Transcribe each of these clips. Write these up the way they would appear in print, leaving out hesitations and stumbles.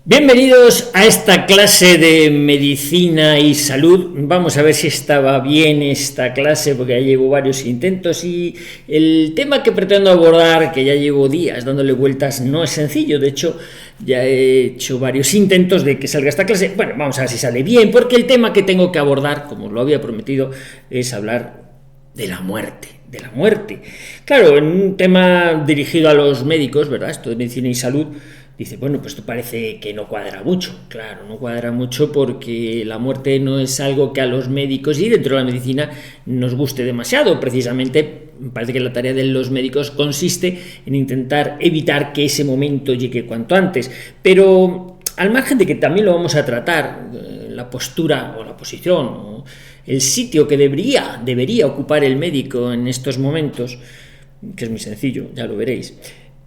Bienvenidos a esta clase de medicina y salud. Vamos a ver si estaba bien esta clase, porque ya llevo varios intentos y el tema que pretendo abordar, que ya llevo días dándole vueltas, no es sencillo. De hecho, ya he hecho varios intentos de que salga esta clase. Bueno, vamos a ver si sale bien, porque el tema que tengo que abordar, como lo había prometido, es hablar de la muerte. Claro, en un tema dirigido a los médicos, ¿verdad? Esto de medicina y salud. Dice, bueno, pues esto parece que no cuadra mucho. Claro, no cuadra mucho porque la muerte no es algo que a los médicos y dentro de la medicina nos guste demasiado. Precisamente, parece que la tarea de los médicos consiste en intentar evitar que ese momento llegue cuanto antes. Pero al margen de que también lo vamos a tratar, la postura o la posición o el sitio que debería ocupar el médico en estos momentos, que es muy sencillo, ya lo veréis.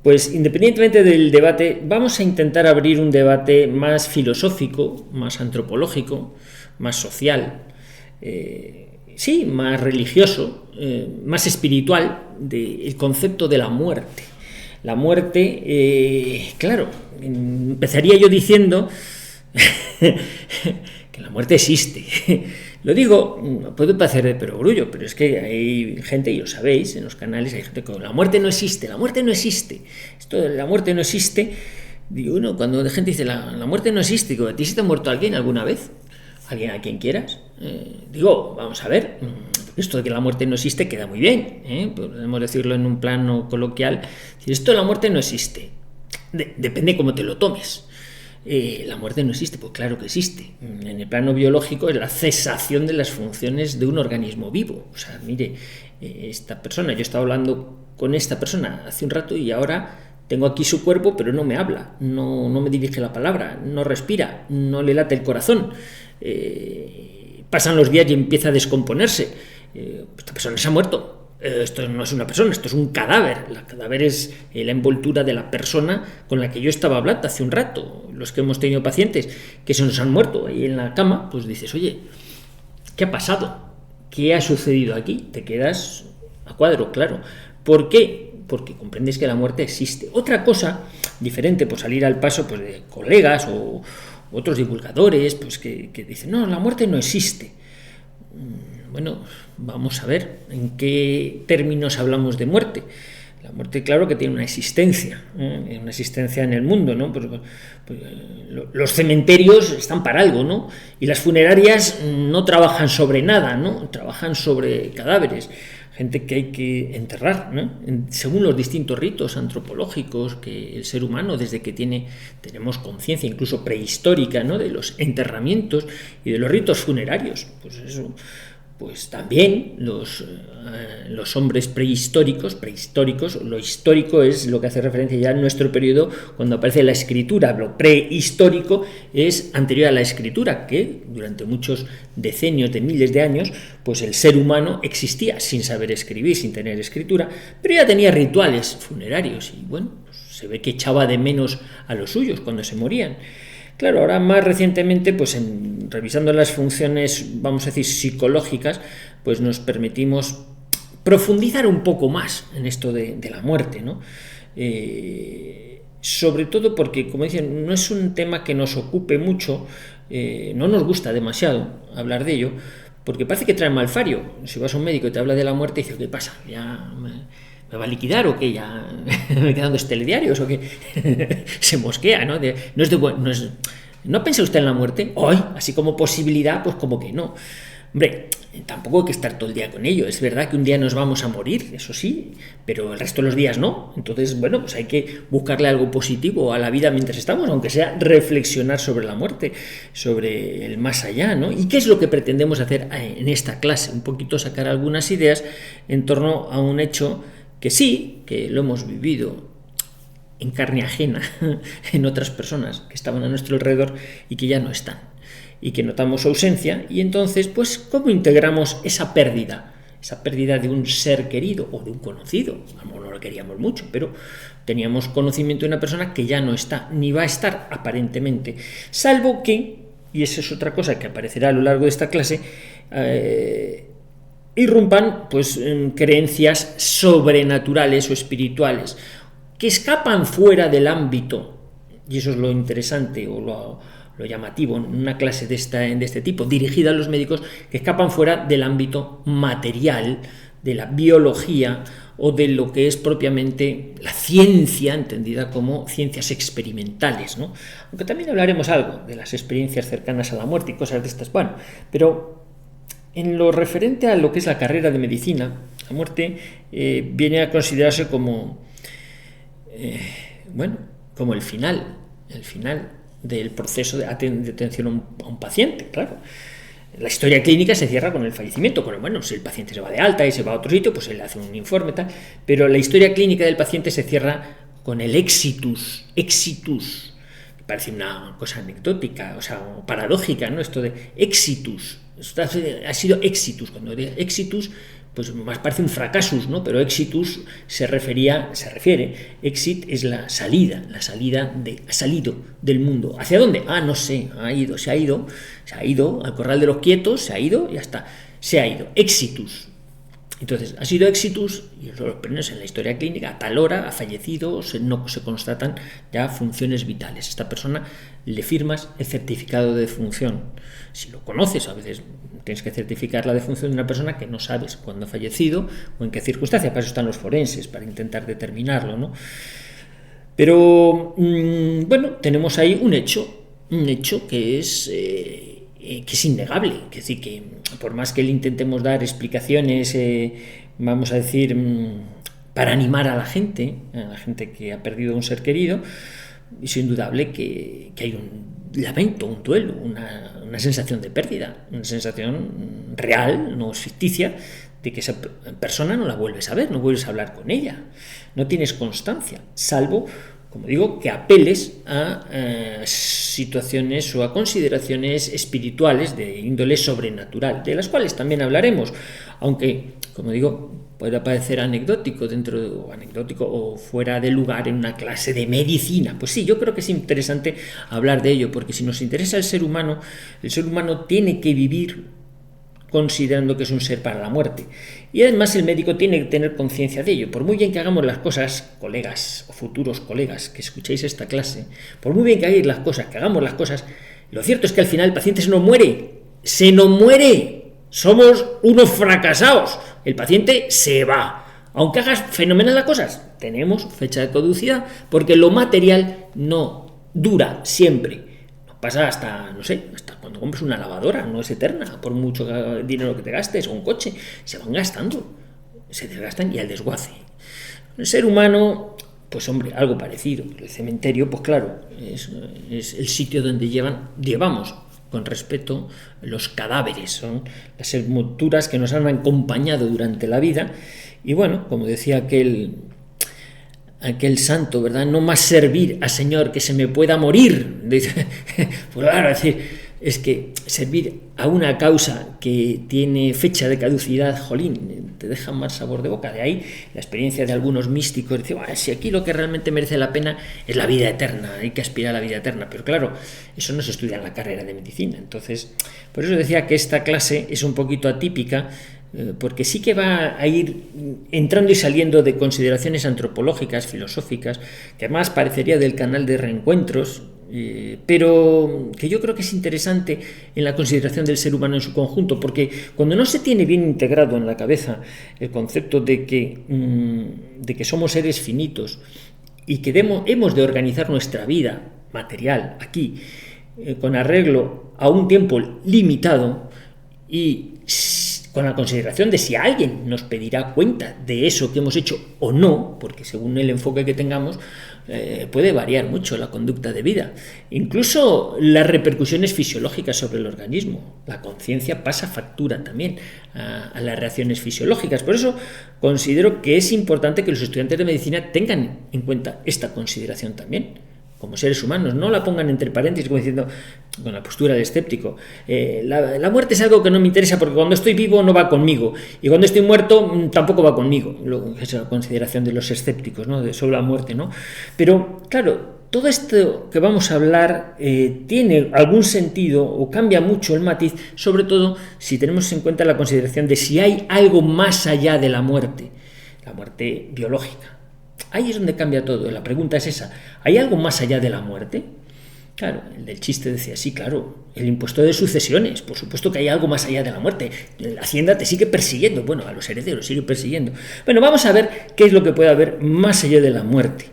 Pues independientemente del debate, vamos a intentar abrir un debate más filosófico, más antropológico, más social, más religioso, más espiritual, del concepto de la muerte. La muerte, claro, empezaría yo diciendo que la muerte existe. Lo digo, puede parecer de perogrullo, pero es que hay gente, y lo sabéis, en los canales hay gente que la muerte no existe. Esto de la muerte no existe, digo, no, cuando la gente dice la muerte no existe, digo, ¿a ti se te ha muerto alguien alguna vez? ¿Alguien a quien quieras? Digo, vamos a ver, esto de que la muerte no existe queda muy bien, podemos decirlo en un plano coloquial, esto de la muerte no existe, depende cómo te lo tomes. La muerte no existe, pues claro que existe. En el plano biológico es la cesación de las funciones de un organismo vivo. O sea, mire, esta persona, yo estaba hablando con esta persona hace un rato y ahora tengo aquí su cuerpo, pero no me habla, no me dirige la palabra, no respira, no le late el corazón. Pasan los días y empieza a descomponerse. Esta persona se ha muerto. Esto no es una persona, esto es un cadáver. El cadáver es la envoltura de la persona con la que yo estaba hablando hace un rato. Los que hemos tenido pacientes que se nos han muerto ahí en la cama, pues dices, oye, ¿qué ha pasado? ¿Qué ha sucedido aquí? Te quedas a cuadro, claro. ¿Por qué? Porque comprendes que la muerte existe. Otra cosa diferente, por salir al paso pues, de colegas o otros divulgadores pues, que dicen, no, la muerte no existe. Bueno, vamos a ver en qué términos hablamos de muerte. La muerte, claro que tiene una existencia en el mundo, ¿no? Pues, los cementerios están para algo, ¿no? Y las funerarias no trabajan sobre nada, ¿no? Trabajan sobre cadáveres, gente que hay que enterrar, ¿no? Según los distintos ritos antropológicos que el ser humano, desde que tenemos conciencia, incluso prehistórica, ¿no? De los enterramientos y de los ritos funerarios, pues eso. Pues también los hombres prehistóricos, lo histórico es lo que hace referencia ya en nuestro periodo, cuando aparece la escritura. Lo prehistórico es anterior a la escritura, que durante muchos decenios de miles de años, pues el ser humano existía sin saber escribir, sin tener escritura, pero ya tenía rituales funerarios y bueno, pues se ve que echaba de menos a los suyos cuando se morían. Claro, ahora más recientemente, pues revisando las funciones, vamos a decir, psicológicas, pues nos permitimos profundizar un poco más en esto de la muerte, ¿no? Sobre todo porque, como dicen, no es un tema que nos ocupe mucho, no nos gusta demasiado hablar de ello, porque parece que trae malfario. Si vas a un médico y te habla de la muerte, dices, ¿qué pasa? ¿Ya me va a liquidar o qué? ¿Ya me quedan dos telediarios o qué? Se mosquea, ¿no? ¿No piensa usted en la muerte? Hoy, así como posibilidad, pues como que no. Hombre, tampoco hay que estar todo el día con ello. Es verdad que un día nos vamos a morir, eso sí, pero el resto de los días no. Entonces, bueno, pues hay que buscarle algo positivo a la vida mientras estamos, aunque sea reflexionar sobre la muerte, sobre el más allá, ¿no? ¿Y qué es lo que pretendemos hacer en esta clase? Un poquito sacar algunas ideas en torno a un hecho que sí, que lo hemos vivido en carne ajena en otras personas que estaban a nuestro alrededor y que ya no están, y que notamos su ausencia, y entonces, pues, ¿cómo integramos esa pérdida de un ser querido o de un conocido? A lo mejor no lo queríamos mucho, pero teníamos conocimiento de una persona que ya no está, ni va a estar aparentemente, salvo que, y esa es otra cosa que aparecerá a lo largo de esta clase, irrumpan pues creencias sobrenaturales o espirituales que escapan fuera del ámbito y eso es lo interesante o lo llamativo en una clase de este tipo, dirigida a los médicos que escapan fuera del ámbito material, de la biología o de lo que es propiamente la ciencia, entendida como ciencias experimentales, ¿no? Aunque también hablaremos algo de las experiencias cercanas a la muerte y cosas de estas, bueno, pero en lo referente a lo que es la carrera de medicina, la muerte viene a considerarse como, como el final del proceso de atención a un paciente, claro. La historia clínica se cierra con el fallecimiento, si el paciente se va de alta y se va a otro sitio, pues él hace un informe, tal, pero la historia clínica del paciente se cierra con el exitus, que parece una cosa anecdótica, o paradójica, ¿no? Esto de exitus, ha sido exitus, cuando digo exitus, pues más parece un fracasus, ¿no? Pero exitus se refiere, exit es la salida ha salido del mundo. ¿Hacia dónde? No sé, se ha ido al corral de los quietos, se ha ido, ya está, se ha ido, exitus. Entonces, ha sido exitus, y los premios en la historia clínica, a tal hora ha fallecido, no se constatan ya funciones vitales. Esta persona le firmas el certificado de defunción. Si lo conoces, a veces tienes que certificar la defunción de una persona que no sabes cuándo ha fallecido o en qué circunstancia. Para eso están los forenses, para intentar determinarlo, ¿no? Pero, tenemos ahí un hecho que es innegable, que es decir, que por más que le intentemos dar explicaciones, vamos a decir, para animar a la gente que ha perdido un ser querido, es indudable que hay un lamento, un duelo, una sensación de pérdida, una sensación real, no es ficticia, de que esa persona no la vuelves a ver, no vuelves a hablar con ella, no tienes constancia, salvo, como digo, que apeles a situaciones o a consideraciones espirituales de índole sobrenatural, de las cuales también hablaremos, aunque, como digo, pueda parecer anecdótico o fuera de lugar en una clase de medicina. Pues sí, yo creo que es interesante hablar de ello, porque si nos interesa el ser humano tiene que vivir considerando que es un ser para la muerte. Y además el médico tiene que tener conciencia de ello. Por muy bien que hagamos las cosas, colegas o futuros colegas que escuchéis esta clase, por muy bien que hagáis las cosas, que hagamos las cosas, lo cierto es que al final el paciente se nos muere. Somos unos fracasados. El paciente se va. Aunque hagas fenomenal las cosas, tenemos fecha de caducidad, porque lo material no dura siempre. Pasa hasta cuando compras una lavadora, no es eterna, por mucho dinero que te gastes, o un coche, se van gastando, se desgastan y al desguace. El ser humano, pues hombre, algo parecido. El cementerio, pues claro, es el sitio donde llevamos con respeto los cadáveres, son las sepulturas que nos han acompañado durante la vida, y bueno, como decía aquel santo, ¿verdad? No más servir al Señor que se me pueda morir. Dice, pues claro, es que servir a una causa que tiene fecha de caducidad, jolín, te deja más sabor de boca. De ahí la experiencia de algunos místicos, decir, si aquí lo que realmente merece la pena es la vida eterna, hay que aspirar a la vida eterna. Pero claro, eso no se estudia en la carrera de medicina. Entonces, por eso decía que esta clase es un poquito atípica, porque sí que va a ir entrando y saliendo de consideraciones antropológicas, filosóficas, que además parecería del canal de reencuentros, pero que yo creo que es interesante en la consideración del ser humano en su conjunto, porque cuando no se tiene bien integrado en la cabeza el concepto de que somos seres finitos y que hemos de organizar nuestra vida material aquí con arreglo a un tiempo limitado y con la consideración de si alguien nos pedirá cuenta de eso que hemos hecho o no, porque según el enfoque que tengamos puede variar mucho la conducta de vida, incluso las repercusiones fisiológicas sobre el organismo. La conciencia pasa factura también a las reacciones fisiológicas. Por eso considero que es importante que los estudiantes de medicina tengan en cuenta esta consideración también como seres humanos, no la pongan entre paréntesis como diciendo, con la postura del escéptico, la muerte es algo que no me interesa porque cuando estoy vivo no va conmigo y cuando estoy muerto tampoco va conmigo. Esa es la consideración de los escépticos, ¿no? Sobre la muerte, ¿no? Pero claro, todo esto que vamos a hablar tiene algún sentido o cambia mucho el matiz, sobre todo si tenemos en cuenta la consideración de si hay algo más allá de la muerte biológica. Ahí es donde cambia todo. La pregunta es esa: ¿hay algo más allá de la muerte? Claro, el del chiste decía, sí, claro, el impuesto de sucesiones, por supuesto que hay algo más allá de la muerte. La Hacienda te sigue persiguiendo, bueno, a los herederos sigue persiguiendo. Bueno, vamos a ver qué es lo que puede haber más allá de la muerte.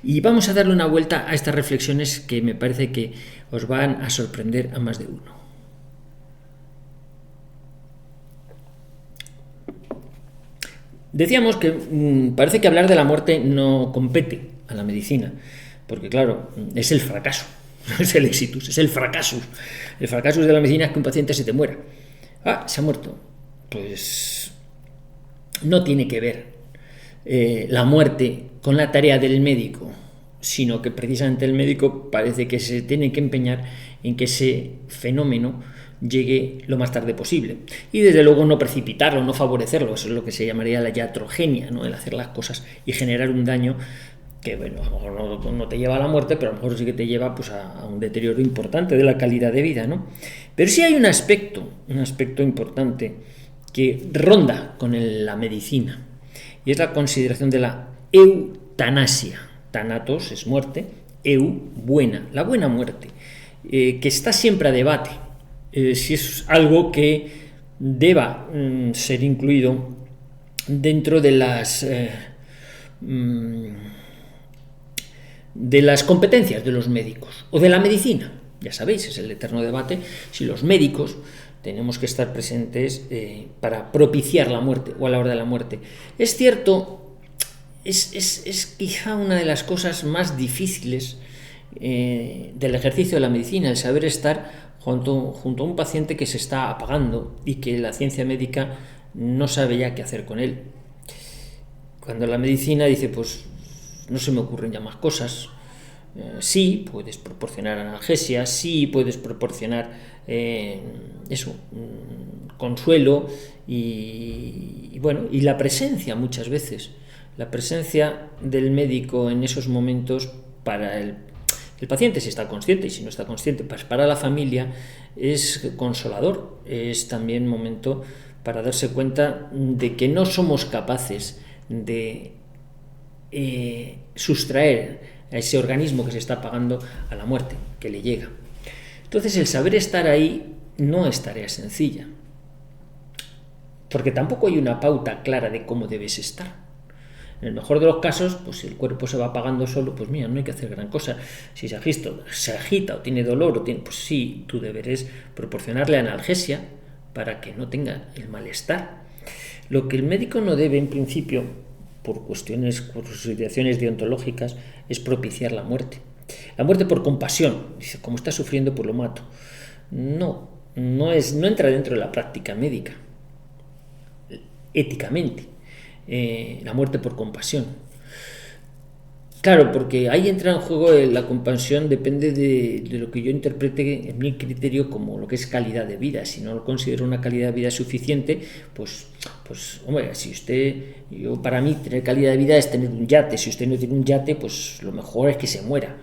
Y vamos a darle una vuelta a estas reflexiones que me parece que os van a sorprender a más de uno. Decíamos que parece que hablar de la muerte no compete a la medicina, porque claro, es el fracaso, no es el exitus, es el fracasus. El fracasus de la medicina es que un paciente se te muera. Ah, se ha muerto. Pues no tiene que ver la muerte con la tarea del médico, sino que precisamente el médico parece que se tiene que empeñar en que ese fenómeno llegue lo más tarde posible. Y desde luego no precipitarlo, no favorecerlo. Eso es lo que se llamaría la iatrogenia, ¿no? El hacer las cosas y generar un daño que, bueno, a lo mejor no te lleva a la muerte, pero a lo mejor sí que te lleva pues, a un deterioro importante de la calidad de vida, ¿no? Pero sí hay un aspecto importante que ronda con la medicina, y es la consideración de la eutanasia. Thanatos es muerte, buena, la buena muerte, que está siempre a debate. Si es algo que deba ser incluido dentro de las competencias de los médicos o de la medicina. Ya sabéis, es el eterno debate si los médicos tenemos que estar presentes para propiciar la muerte o a la hora de la muerte. Es cierto, es quizá una de las cosas más difíciles del ejercicio de la medicina, el saber estar junto a un paciente que se está apagando y que la ciencia médica no sabe ya qué hacer con él. Cuando la medicina dice, pues no se me ocurren ya más cosas, sí, puedes proporcionar analgesia, sí, puedes proporcionar consuelo y bueno, y la presencia muchas veces, la presencia del médico en esos momentos para el paciente, si está consciente, y si no está consciente, pues para la familia es consolador, es también momento para darse cuenta de que no somos capaces de sustraer a ese organismo que se está apagando a la muerte, que le llega. Entonces el saber estar ahí no es tarea sencilla, porque tampoco hay una pauta clara de cómo debes estar. En el mejor de los casos, pues si el cuerpo se va apagando solo, pues mira, no hay que hacer gran cosa. Si se agita o tiene dolor, pues sí, tú deberes proporcionarle analgesia para que no tenga el malestar. Lo que el médico no debe, en principio, por consideraciones deontológicas, es propiciar la muerte. La muerte por compasión. Dice, como está sufriendo, pues lo mato. No entra dentro de la práctica médica, éticamente. La muerte por compasión. Claro, porque ahí entra en juego la compasión, depende de lo que yo interprete en mi criterio como lo que es calidad de vida. Si no lo considero una calidad de vida suficiente, pues hombre, para mí tener calidad de vida es tener un yate. Si usted no tiene un yate, pues lo mejor es que se muera.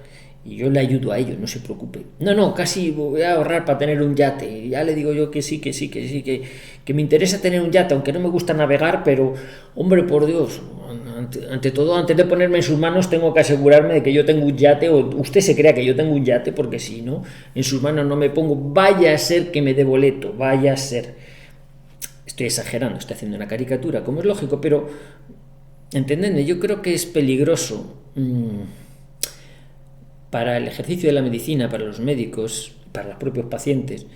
Y yo le ayudo a ello, no se preocupe. No, casi voy a ahorrar para tener un yate. Ya le digo yo que sí, que me interesa tener un yate, aunque no me gusta navegar, pero, hombre, por Dios, ante todo, antes de ponerme en sus manos, tengo que asegurarme de que yo tengo un yate, o usted se crea que yo tengo un yate, porque si no, en sus manos no me pongo. Vaya a ser que me dé boleto, vaya a ser. Estoy exagerando, estoy haciendo una caricatura, como es lógico, pero, entendedme, yo creo que es peligroso para el ejercicio de la medicina, para los médicos, para los propios pacientes,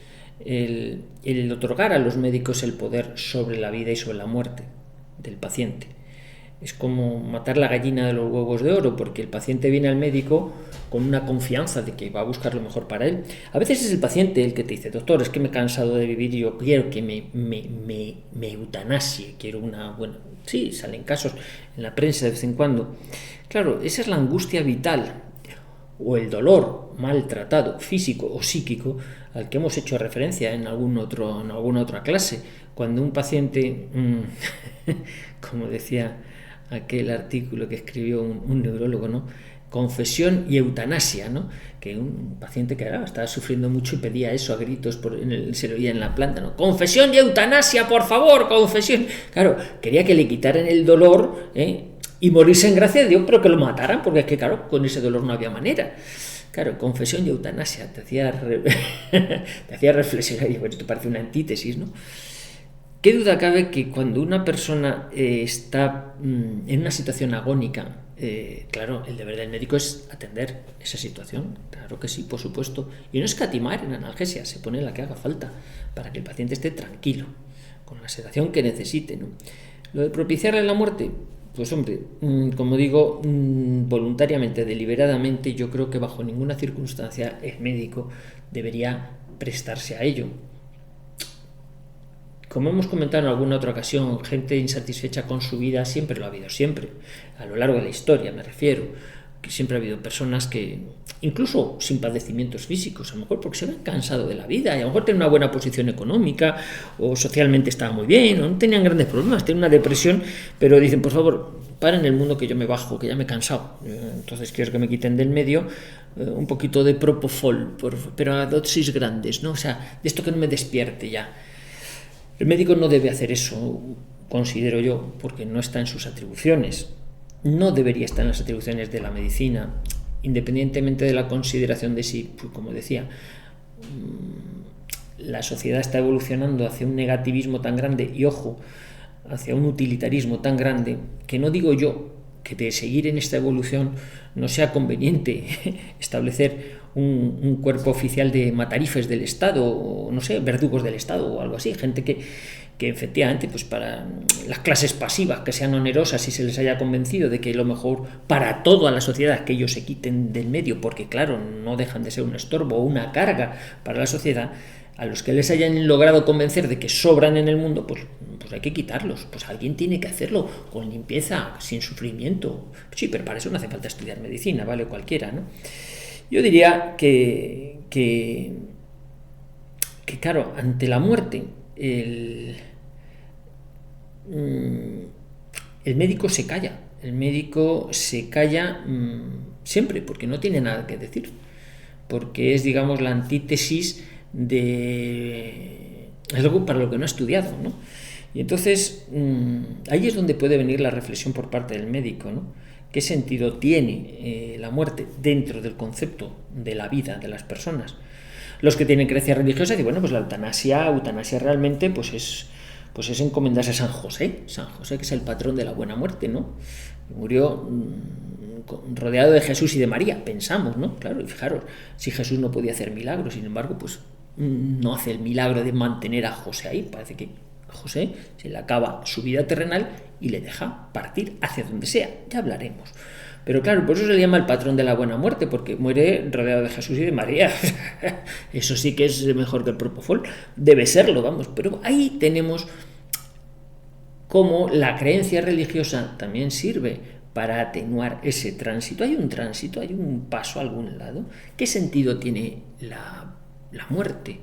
el otorgar a los médicos el poder sobre la vida y sobre la muerte del paciente. Es como matar la gallina de los huevos de oro, porque el paciente viene al médico con una confianza de que va a buscar lo mejor para él. A veces es el paciente el que te dice, doctor, es que me he cansado de vivir y yo quiero que me eutanasie, quiero una buena... Sí, salen casos en la prensa de vez en cuando. Claro, esa es la angustia vital o el dolor maltratado, físico o psíquico, al que hemos hecho referencia en alguna otra clase. Cuando un paciente, como decía aquel artículo que escribió un neurólogo, ¿no? Confesión y eutanasia, ¿no? Que un paciente que estaba sufriendo mucho y pedía eso a gritos, se lo oía en la planta, ¿no? Confesión y eutanasia, por favor, confesión. Claro, quería que le quitaran el dolor, y morirse en gracia de Dios, pero que lo mataran, porque es que, claro, con ese dolor no había manera. Claro, confesión y eutanasia, te hacía reflexionar, y bueno, esto parece una antítesis, ¿no? ¿Qué duda cabe que cuando una persona está en una situación agónica, claro, el deber del médico es atender esa situación? Claro que sí, por supuesto. Y no escatimar en analgesia, se pone la que haga falta para que el paciente esté tranquilo, con la sedación que necesite, ¿no? Lo de propiciarle la muerte, pues hombre, como digo, voluntariamente, deliberadamente, yo creo que bajo ninguna circunstancia el médico debería prestarse a ello. Como hemos comentado en alguna otra ocasión, gente insatisfecha con su vida siempre lo ha habido, siempre, a lo largo de la historia me refiero, que siempre ha habido personas que, incluso sin padecimientos físicos, a lo mejor porque se habían cansado de la vida, y a lo mejor tenían una buena posición económica, o socialmente estaban muy bien, o no tenían grandes problemas, tenían una depresión, pero dicen, por favor, paren el mundo que yo me bajo, que ya me he cansado, entonces quiero que me quiten del medio un poquito de propofol, pero a dosis grandes, ¿no? O sea, de esto que no me despierte ya. El médico no debe hacer eso, considero yo, porque no está en sus atribuciones. No debería estar en las atribuciones de la medicina, independientemente de la consideración de si, pues como decía, la sociedad está evolucionando hacia un negativismo tan grande y, ojo, hacia un utilitarismo tan grande, que no digo yo que de seguir en esta evolución no sea conveniente establecer un cuerpo oficial de matarifes del Estado, o no sé, verdugos del Estado o algo así, gente que efectivamente, pues para las clases pasivas que sean onerosas y se les haya convencido de que lo mejor para toda la sociedad que ellos se quiten del medio, porque claro, no dejan de ser un estorbo o una carga para la sociedad, a los que les hayan logrado convencer de que sobran en el mundo, pues hay que quitarlos, pues alguien tiene que hacerlo con limpieza, sin sufrimiento. Sí, pero para eso no hace falta estudiar medicina, vale cualquiera, ¿no? Yo diría que claro, ante la muerte, el médico se calla, siempre, porque no tiene nada que decir, porque es, digamos, la antítesis de algo para lo que no ha estudiado, ¿no? Y entonces ahí es donde puede venir la reflexión por parte del médico, ¿no? ¿Qué sentido tiene la muerte dentro del concepto de la vida de las personas? Los que tienen creencia religiosa dicen, bueno, pues la eutanasia realmente pues es encomendarse a San José, que es el patrón de la buena muerte, ¿no? Murió rodeado de Jesús y de María, pensamos, ¿no? Claro, y fijaros, si Jesús no podía hacer milagros, sin embargo, pues no hace el milagro de mantener a José ahí, parece que a José se le acaba su vida terrenal y le deja partir hacia donde sea, ya hablaremos. Pero claro, por eso se le llama el patrón de la buena muerte, porque muere rodeado de Jesús y de María. Eso sí que es mejor que el propofol, debe serlo, vamos. Pero ahí tenemos cómo la creencia religiosa también sirve para atenuar ese tránsito. Hay un tránsito, hay un paso a algún lado. ¿Qué sentido tiene la muerte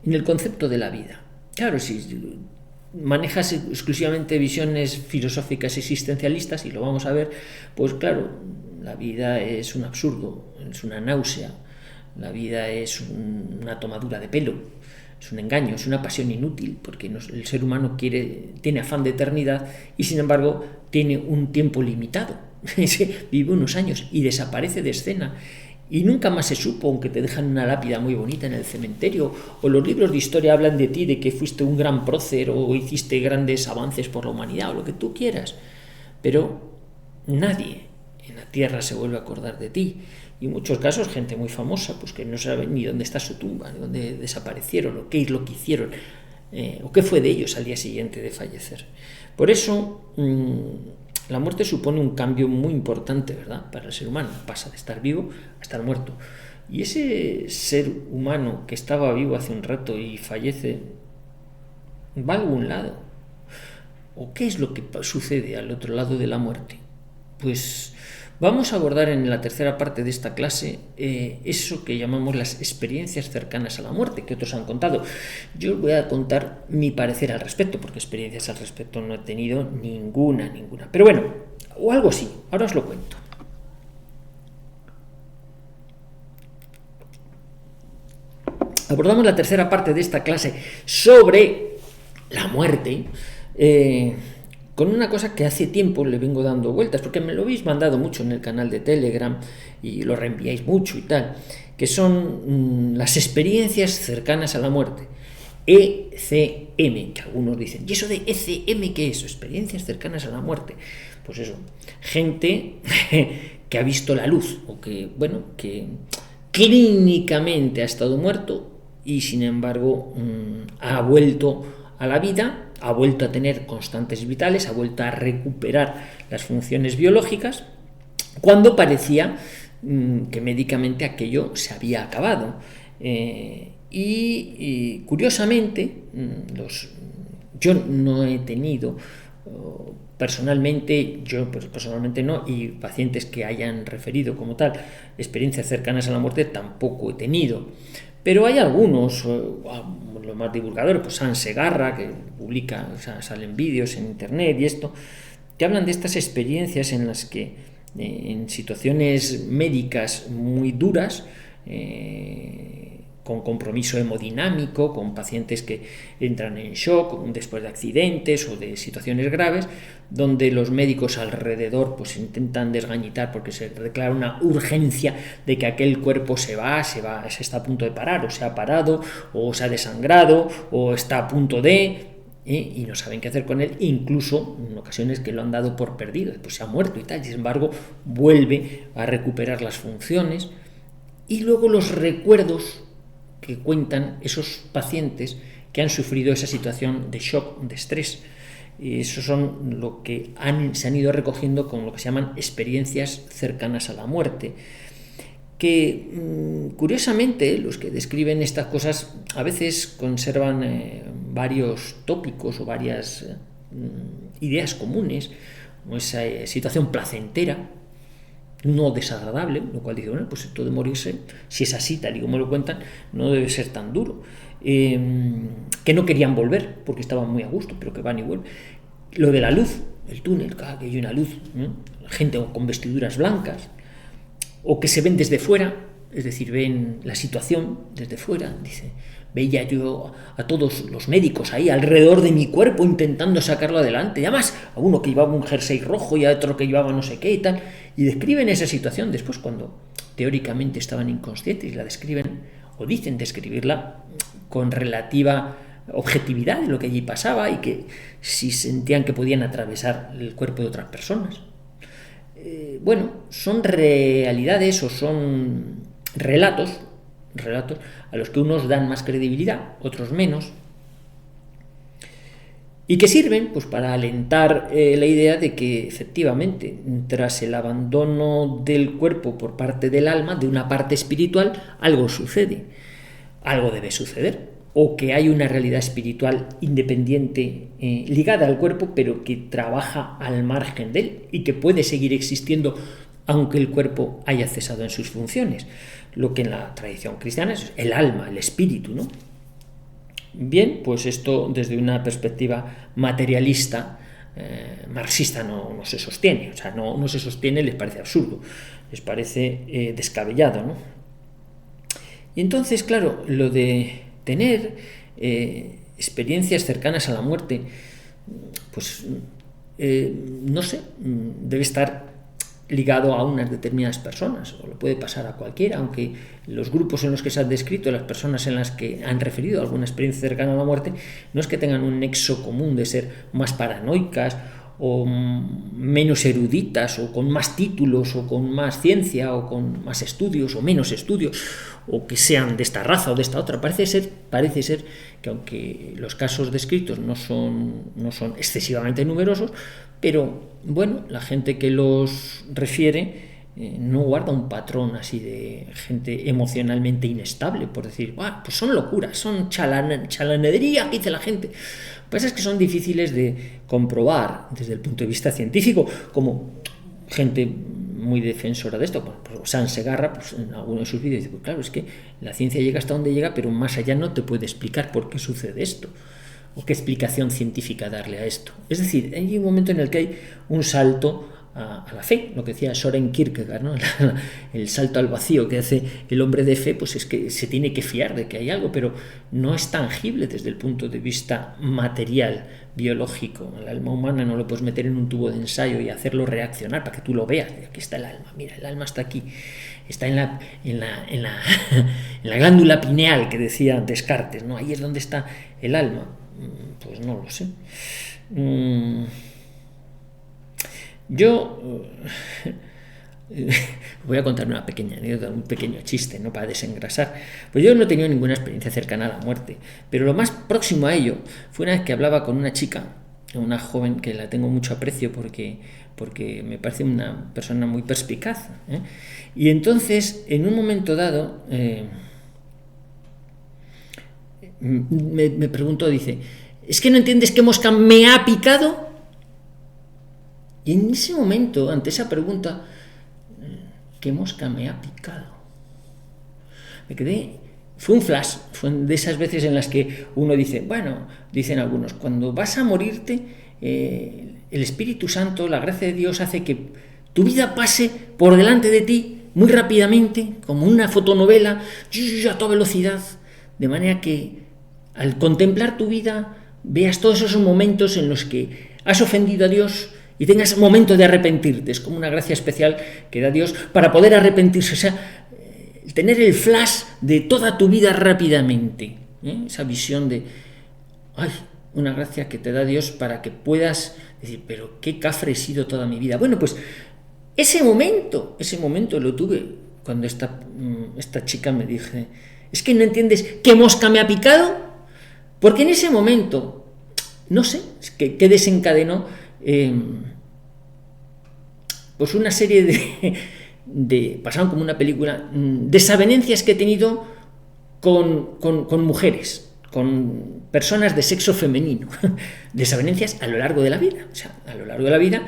en el concepto de la vida? Claro, si manejas exclusivamente visiones filosóficas existencialistas, y lo vamos a ver, pues claro, la vida es un absurdo, es una náusea, la vida es una tomadura de pelo, es un engaño, es una pasión inútil, porque el ser humano tiene afán de eternidad y sin embargo tiene un tiempo limitado, vive unos años y desaparece de escena. Y nunca más se supo, aunque te dejan una lápida muy bonita en el cementerio, o los libros de historia hablan de ti, de que fuiste un gran prócer o hiciste grandes avances por la humanidad, o lo que tú quieras. Pero nadie en la tierra se vuelve a acordar de ti. Y en muchos casos gente muy famosa, pues que no sabe ni dónde está su tumba, ni dónde desaparecieron, o qué es lo que hicieron, o qué fue de ellos al día siguiente de fallecer. Por eso la muerte supone un cambio muy importante, ¿verdad?, para el ser humano. Pasa de estar vivo a estar muerto. Y ese ser humano que estaba vivo hace un rato y fallece, ¿va a algún lado? ¿O qué es lo que sucede al otro lado de la muerte? Pues vamos a abordar en la tercera parte de esta clase eso que llamamos las experiencias cercanas a la muerte, que otros han contado. Yo os voy a contar mi parecer al respecto, porque experiencias al respecto no he tenido ninguna. Pero bueno, o algo así, ahora os lo cuento. Abordamos la tercera parte de esta clase sobre la muerte, con una cosa que hace tiempo le vengo dando vueltas, porque me lo habéis mandado mucho en el canal de Telegram y lo reenviáis mucho y tal, que son las experiencias cercanas a la muerte. ECM, que algunos dicen, ¿y eso de ECM qué es? Experiencias cercanas a la muerte. Pues eso, gente que ha visto la luz, o que, bueno, que clínicamente ha estado muerto y sin embargo ha vuelto a la vida, ha vuelto a tener constantes vitales, ha vuelto a recuperar las funciones biológicas, cuando parecía que médicamente aquello se había acabado. Y curiosamente, yo no he tenido personalmente, yo pues, personalmente no, y pacientes que hayan referido como tal experiencias cercanas a la muerte tampoco he tenido. Pero hay algunos, los más divulgadores, pues San Segarra, que publica, o sea, salen vídeos en internet y esto, que hablan de estas experiencias en las que en situaciones médicas muy duras, con compromiso hemodinámico, con pacientes que entran en shock después de accidentes o de situaciones graves, donde los médicos alrededor pues intentan desgañitar porque se declara una urgencia de que aquel cuerpo se está a punto de parar, o se ha parado, o se ha desangrado, o está a punto de... y no saben qué hacer con él, incluso en ocasiones que lo han dado por perdido, pues se ha muerto y tal, y sin embargo vuelve a recuperar las funciones. Y luego los recuerdos que cuentan esos pacientes que han sufrido esa situación de shock, de estrés. Y eso son lo que se han ido recogiendo con lo que se llaman experiencias cercanas a la muerte, que curiosamente los que describen estas cosas a veces conservan varios tópicos o varias ideas comunes, como esa situación placentera, no desagradable, lo cual dice, bueno, pues esto de morirse, si es así, tal y como lo cuentan, no debe ser tan duro. Que no querían volver porque estaban muy a gusto, pero que van y vuelven. Lo de la luz, el túnel, que hay una luz, gente con vestiduras blancas, o que se ven desde fuera, es decir, ven la situación desde fuera, dice, veía yo a todos los médicos ahí alrededor de mi cuerpo intentando sacarlo adelante, y además a uno que llevaba un jersey rojo y a otro que llevaba no sé qué y tal, y describen esa situación después cuando teóricamente estaban inconscientes y la describen o dicen describirla con relativa objetividad de lo que allí pasaba y que si sentían que podían atravesar el cuerpo de otras personas. Bueno, son realidades o son relatos a los que unos dan más credibilidad, otros menos, y que sirven pues para alentar la idea de que efectivamente tras el abandono del cuerpo por parte del alma, de una parte espiritual, algo sucede, algo debe suceder, o que hay una realidad espiritual independiente ligada al cuerpo, pero que trabaja al margen de él y que puede seguir existiendo aunque el cuerpo haya cesado en sus funciones, lo que en la tradición cristiana es el alma, el espíritu, ¿no? Bien, pues esto desde una perspectiva materialista, marxista no se sostiene, o sea, no se sostiene, les parece absurdo, les parece descabellado, ¿no? Y entonces, claro, lo de tener experiencias cercanas a la muerte, pues no sé, debe estar ligado a unas determinadas personas, o le puede pasar a cualquiera, aunque los grupos en los que se han descrito, las personas en las que han referido alguna experiencia cercana a la muerte, no es que tengan un nexo común de ser más paranoicas o menos eruditas o con más títulos o con más ciencia o con más estudios o menos estudios o que sean de esta raza o de esta otra. Parece ser que aunque los casos descritos no son excesivamente numerosos, pero bueno, la gente que los refiere no guarda un patrón así de gente emocionalmente inestable, por decir, pues son locuras, son chalanería que dice la gente. Lo que pasa es que son difíciles de comprobar desde el punto de vista científico, como gente muy defensora de esto, pues San Segarra, pues en alguno de sus vídeos dice, pues claro, es que la ciencia llega hasta donde llega, pero más allá no te puede explicar por qué sucede esto, o qué explicación científica darle a esto. Es decir, hay un momento en el que hay un salto a la fe, lo que decía Soren Kierkegaard, ¿no? El salto al vacío que hace el hombre de fe, pues es que se tiene que fiar de que hay algo, pero no es tangible desde el punto de vista material, biológico. El alma humana no lo puedes meter en un tubo de ensayo y hacerlo reaccionar para que tú lo veas. Aquí está el alma, mira, el alma está aquí, está en la en la glándula pineal que decía Descartes, ¿no? Ahí es donde está el alma. Pues no lo sé. Yo voy a contar una pequeña anécdota, un pequeño chiste, ¿no? Para desengrasar. Pues yo no he tenido ninguna experiencia cercana a la muerte, pero lo más próximo a ello fue una vez que hablaba con una chica, una joven que la tengo mucho aprecio porque me parece una persona muy perspicaz, ¿eh? Y entonces, en un momento dado, me preguntó, dice, ¿es que no entiendes qué mosca me ha picado? Y en ese momento, ante esa pregunta, ¿qué mosca me ha picado? Me quedé, fue un flash, fue de esas veces en las que uno dice, bueno, dicen algunos, cuando vas a morirte, el Espíritu Santo, la gracia de Dios hace que tu vida pase por delante de ti muy rápidamente, como una fotonovela, a toda velocidad, de manera que al contemplar tu vida veas todos esos momentos en los que has ofendido a Dios y tengas momento de arrepentirte. Es como una gracia especial que da Dios para poder arrepentirse, o sea, tener el flash de toda tu vida rápidamente, esa visión de, ay, una gracia que te da Dios para que puedas decir, pero qué cafre he sido toda mi vida. Bueno, pues ese momento lo tuve cuando esta chica me dije, es que no entiendes qué mosca me ha picado, porque en ese momento, no sé, que desencadenó pues una serie de pasaron como una película, desavenencias que he tenido con mujeres, con personas de sexo femenino, desavenencias a lo largo de la vida, o sea, a lo largo de la vida,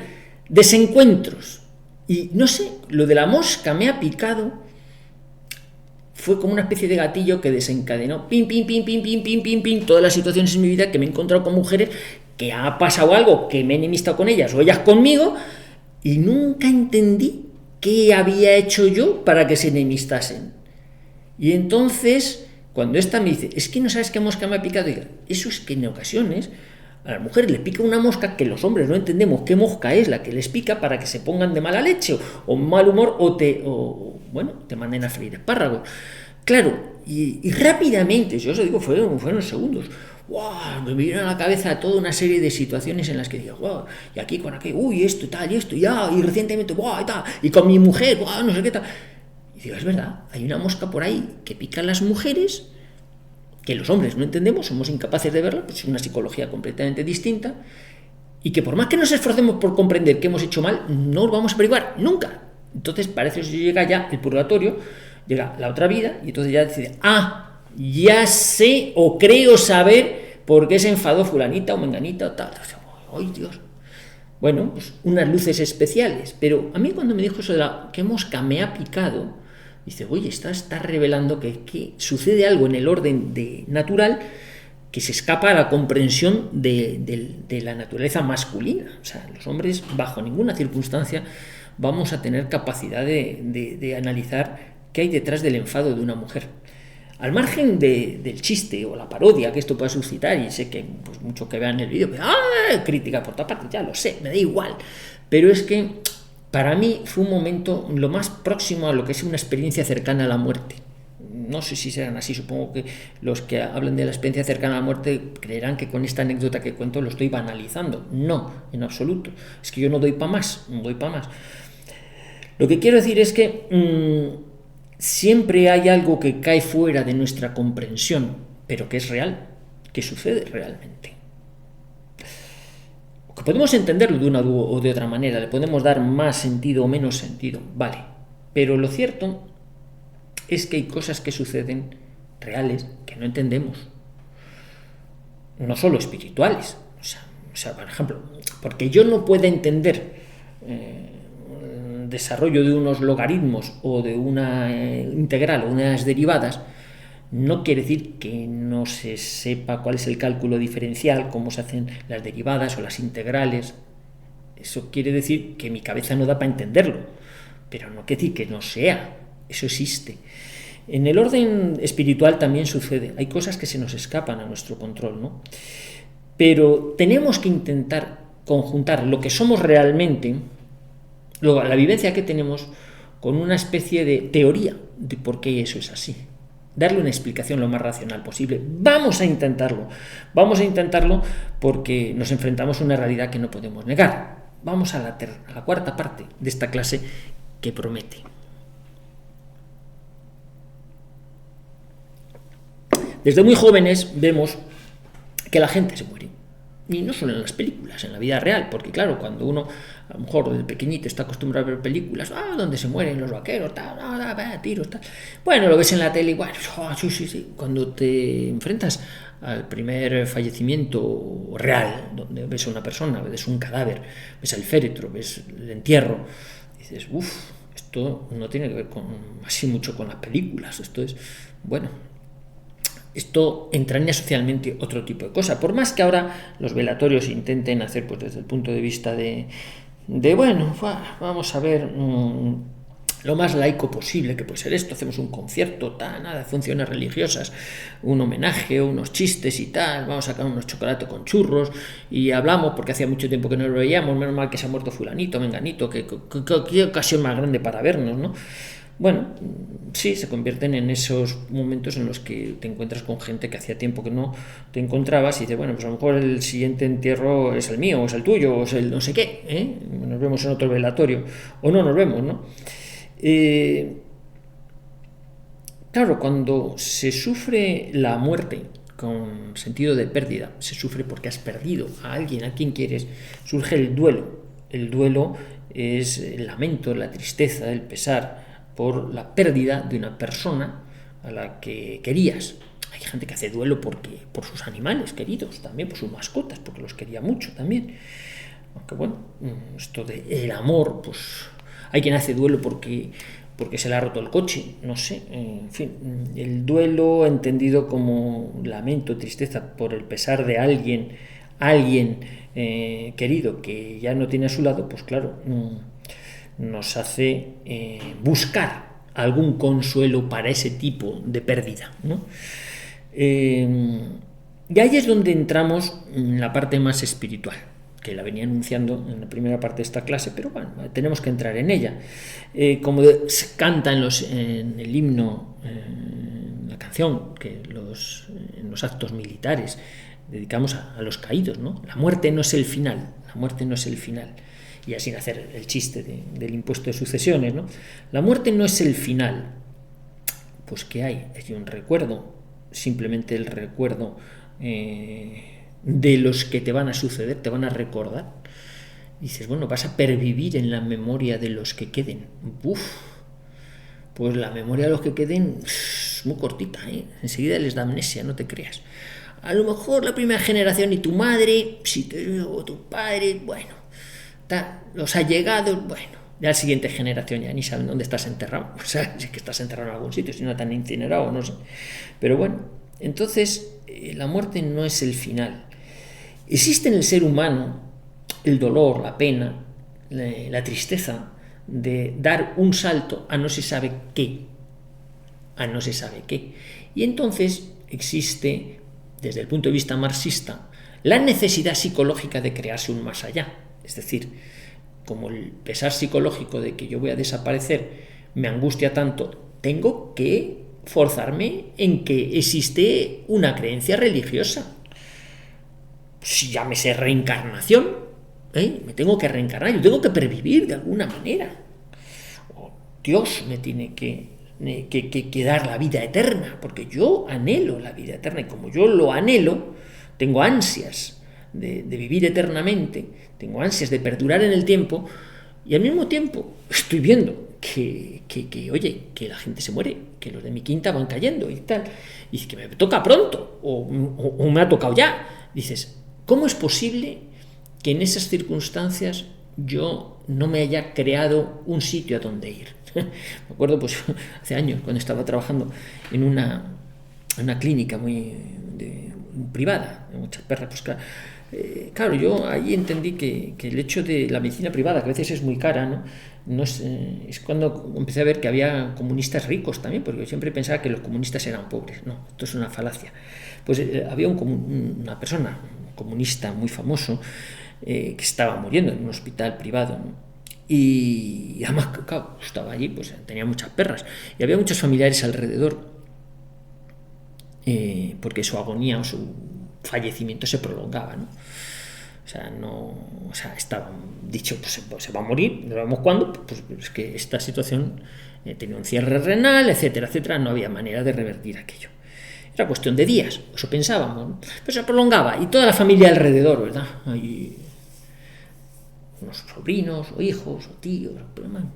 desencuentros, y no sé, lo de la mosca me ha picado, fue como una especie de gatillo que desencadenó, pim, todas las situaciones en mi vida que me he encontrado con mujeres, que ha pasado algo, que me he enemistado con ellas o ellas conmigo, y nunca entendí qué había hecho yo para que se enemistasen. Y entonces, cuando esta me dice, es que no sabes qué mosca me ha picado, digo, eso es que en ocasiones a las mujeres les pica una mosca que los hombres no entendemos qué mosca es la que les pica para que se pongan de mala leche o mal humor o te manden a freír espárragos. Claro, y rápidamente, yo os digo, fueron segundos. ¡Wow! Me vinieron a la cabeza toda una serie de situaciones en las que digo, wow, y aquí con aquello, uy, esto y tal, y esto, y recientemente, wow, y tal, y con mi mujer, wow, no sé qué tal. Y digo, es verdad, hay una mosca por ahí que pica a las mujeres, que los hombres no entendemos, somos incapaces de verla, pues es una psicología completamente distinta, y que por más que nos esforcemos por comprender que hemos hecho mal, no lo vamos a averiguar nunca. Entonces parece que llega ya el purgatorio, llega la otra vida, y entonces ya decide, ya sé o creo saber por qué se enfadó fulanita o menganita o tal. ¡Ay, Dios! Bueno, pues unas luces especiales. Pero a mí cuando me dijo eso de qué mosca me ha picado, dice, oye, está revelando que sucede algo en el orden natural que se escapa a la comprensión de la naturaleza masculina. O sea, los hombres bajo ninguna circunstancia vamos a tener capacidad de analizar qué hay detrás del enfado de una mujer. Al margen del chiste o la parodia que esto pueda suscitar, y sé que pues, mucho que vean el vídeo, crítica por toda parte, ya lo sé, me da igual, pero es que para mí fue un momento lo más próximo a lo que es una experiencia cercana a la muerte. No sé si serán así, supongo que los que hablan de la experiencia cercana a la muerte creerán que con esta anécdota que cuento lo estoy banalizando. No, en absoluto, es que yo no doy para más, Lo que quiero decir es que siempre hay algo que cae fuera de nuestra comprensión, pero que es real, que sucede realmente. Que podemos entenderlo de una o de otra manera, le podemos dar más sentido o menos sentido, vale. Pero lo cierto es que hay cosas que suceden reales que no entendemos. No solo espirituales. O sea, por ejemplo, porque yo no pueda entender desarrollo de unos logaritmos o de una integral o unas derivadas, no quiere decir que no se sepa cuál es el cálculo diferencial, cómo se hacen las derivadas o las integrales. Eso quiere decir que mi cabeza no da para entenderlo, pero no quiere decir que no sea. Eso existe. En el orden espiritual también sucede. Hay cosas que se nos escapan a nuestro control, ¿no? Pero tenemos que intentar conjuntar lo que somos realmente, luego la vivencia que tenemos, con una especie de teoría de por qué eso es así. Darle una explicación lo más racional posible. Vamos a intentarlo porque nos enfrentamos a una realidad que no podemos negar. Vamos a la cuarta parte de esta clase que promete. Desde muy jóvenes vemos que la gente se muere. Y no solo en las películas, en la vida real, porque claro, cuando uno a lo mejor desde pequeñito está acostumbrado a ver películas, donde se mueren los vaqueros, tal, tiros, tal. Bueno, lo ves en la tele y bueno, sí. Cuando te enfrentas al primer fallecimiento real, donde ves a una persona, ves un cadáver, ves el féretro, ves el entierro, dices, esto no tiene que ver así mucho con las películas, esto entraña socialmente otro tipo de cosa. Por más que ahora los velatorios intenten hacer, pues desde el punto de vista de vamos a ver lo más laico posible que puede ser esto, hacemos un concierto, nada de funciones religiosas, un homenaje, unos chistes y tal, vamos a sacar unos chocolates con churros y hablamos porque hacía mucho tiempo que no lo veíamos, menos mal que se ha muerto fulanito, menganito, qué ocasión más grande para vernos, ¿no? Bueno, sí, se convierten en esos momentos en los que te encuentras con gente que hacía tiempo que no te encontrabas y dices, bueno, pues a lo mejor el siguiente entierro es el mío, o es el tuyo, o es el no sé qué, nos vemos en otro velatorio, o no nos vemos, ¿no? Claro, cuando se sufre la muerte con sentido de pérdida, se sufre porque has perdido a alguien, a quien quieres, surge el duelo. El duelo es el lamento, la tristeza, el pesar por la pérdida de una persona a la que querías. Hay gente que hace duelo por sus animales queridos, también por sus mascotas, porque los quería mucho también. Aunque bueno, esto del amor, pues hay quien hace duelo porque se le ha roto el coche, no sé, en fin, el duelo entendido como lamento, tristeza por el pesar de alguien querido que ya no tiene a su lado, pues claro, nos hace buscar algún consuelo para ese tipo de pérdida, ¿no? Y ahí es donde entramos en la parte más espiritual, que la venía anunciando en la primera parte de esta clase, pero bueno, tenemos que entrar en ella. Como se canta en el himno, la canción que en los actos militares dedicamos a los caídos, ¿no? La muerte no es el final, la muerte no es el final. Y así hacer el chiste del impuesto de sucesiones, ¿no? La muerte no es el final. Pues ¿qué hay? Es un recuerdo, simplemente el recuerdo de los que te van a suceder, te van a recordar. Y dices, bueno, vas a pervivir en la memoria de los que queden. Pues la memoria de los que queden es muy cortita, enseguida les da amnesia, no te creas. A lo mejor la primera generación y tu madre, o tu padre, bueno, los allegados, bueno, ya la siguiente generación ya ni saben dónde estás enterrado, o sea, si es que estás enterrado en algún sitio, si no te han incinerado, no sé, pero bueno, entonces la muerte no es el final. Existe en el ser humano el dolor, la pena, la tristeza de dar un salto a no se sabe qué, y entonces existe, desde el punto de vista marxista, la necesidad psicológica de crearse un más allá. Es decir, como el pesar psicológico de que yo voy a desaparecer me angustia tanto, tengo que forzarme en que existe una creencia religiosa. Si llámese reencarnación, me tengo que reencarnar, yo tengo que pervivir de alguna manera. O Dios me tiene que dar la vida eterna, porque yo anhelo la vida eterna, y como yo lo anhelo, tengo ansias de vivir eternamente, tengo ansias de perdurar en el tiempo, y al mismo tiempo estoy viendo que la gente se muere, que los de mi quinta van cayendo y tal, y que me toca pronto, o me ha tocado ya. Dices, ¿cómo es posible que en esas circunstancias yo no me haya creado un sitio a donde ir? Me acuerdo, pues, hace años, cuando estaba trabajando en una clínica muy privada, de muchas perras, pues claro, Claro, yo ahí entendí que el hecho de la medicina privada, que a veces es muy cara, ¿no? No es cuando empecé a ver que había comunistas ricos también, porque yo siempre pensaba que los comunistas eran pobres. No, esto es una falacia. Pues había una persona, un comunista muy famoso, que estaba muriendo en un hospital privado, ¿no? Y además, claro, estaba allí, pues tenía muchas perras. Y había muchos familiares alrededor, porque su agonía o su fallecimiento se prolongaba, ¿no? Estaba dicho, pues se va a morir, no sabemos cuándo, pues es que esta situación tenía un cierre renal, etcétera, etcétera, no había manera de revertir aquello. Era cuestión de días, eso pensábamos, ¿no? Pero se prolongaba, y toda la familia alrededor, ¿verdad? Hay unos sobrinos, o hijos, o tíos,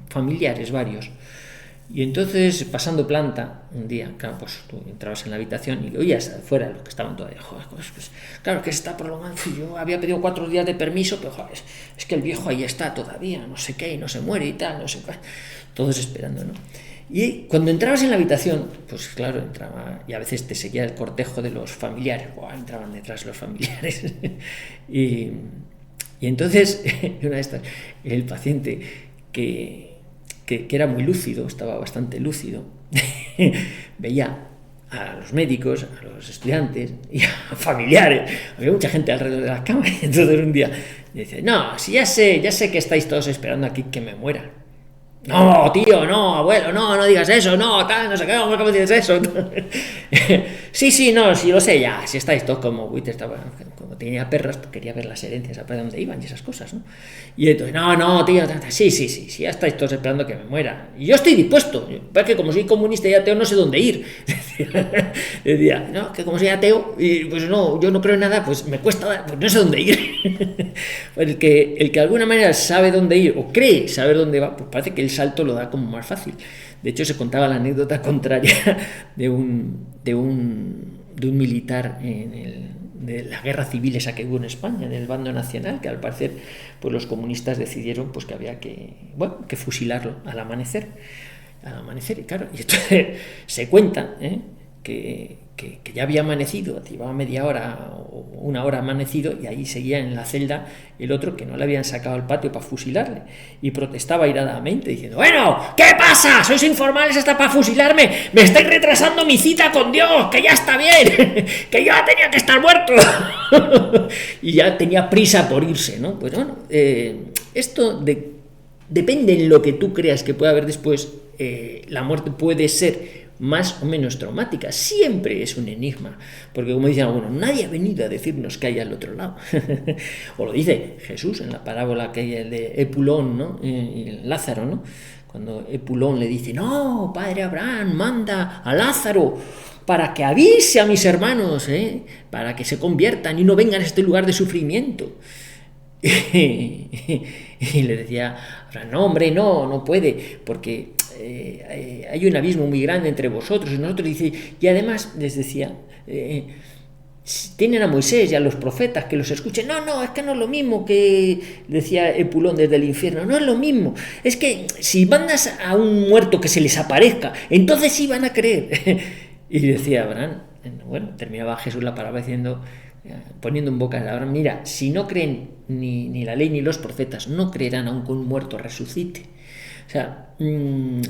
familiares varios. Y entonces, pasando planta, un día, claro, pues tú entrabas en la habitación y oías afuera los que estaban todavía, joder, pues claro que se está prolongando, yo había pedido 4 días de permiso, pero joder, es que el viejo ahí está todavía, no sé qué, y no se muere y tal, no sé qué, todos esperando, ¿no? Y cuando entrabas en la habitación, pues claro, entraba, y a veces te seguía el cortejo de los familiares, entraban detrás los familiares, y entonces, una de estas, el paciente que era muy lúcido, estaba bastante lúcido, veía a los médicos, a los estudiantes y a familiares, había mucha gente alrededor de la cama, y entonces un día dice, no, si ya sé que estáis todos esperando aquí que me muera. No, tío, no, abuelo, no digas eso, no, tal, no sé qué, ¿cómo dices eso? Sí, no, sí lo sé ya, si estáis todos como buitres, como tenía perros, quería ver las herencias, a ver dónde iban y esas cosas, ¿no? Y entonces, no, tío, sí, ya estáis todos esperando que me muera. Y yo estoy dispuesto, porque como soy comunista y ateo no sé dónde ir. Decía, no, que como soy ateo, y pues no, yo no creo en nada, pues me cuesta, pues no sé dónde ir. el que de alguna manera sabe dónde ir, o cree saber dónde va, pues parece que el salto lo da como más fácil. De hecho, se contaba la anécdota contraria de un militar de la guerra civil esa que hubo en España, en el bando nacional, que al parecer pues los comunistas decidieron pues que había que fusilarlo al amanecer, y claro, y entonces se cuenta que ya había amanecido, llevaba media hora o 1 hora amanecido, y ahí seguía en la celda el otro que no le habían sacado al patio para fusilarle, y protestaba airadamente diciendo, bueno, ¿qué pasa? ¿Sois informales hasta para fusilarme? Me estáis retrasando mi cita con Dios, que ya está bien, que yo ya tenía que estar muerto. Y ya tenía prisa por irse, ¿no? Pues bueno, esto depende en lo que tú creas que puede haber después. La muerte puede ser más o menos traumática, siempre es un enigma, porque como dicen algunos, nadie ha venido a decirnos que hay al otro lado. O lo dice Jesús en la parábola que hay de Epulón, ¿no? Y Lázaro, ¿no? Cuando Epulón le dice, no, padre Abraham, manda a Lázaro para que avise a mis hermanos, para que se conviertan y no vengan a este lugar de sufrimiento. Y le decía, no, hombre, no puede, porque hay un abismo muy grande entre vosotros y nosotros. Dice, y además les decía, tienen a Moisés y a los profetas que los escuchen. No, es que no es lo mismo, que decía Epulón desde el infierno, no es lo mismo, es que si mandas a un muerto que se les aparezca, entonces sí van a creer. Y decía Abraham, bueno, terminaba Jesús la parábola diciendo, poniendo en boca de Abraham, mira, si no creen ni la ley ni los profetas, no creerán aun con un muerto resucite. O sea, el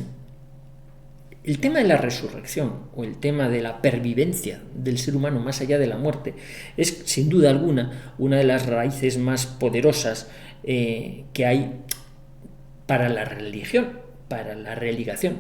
tema de la resurrección o el tema de la pervivencia del ser humano más allá de la muerte es sin duda alguna una de las raíces más poderosas que hay para la religión, para la religación.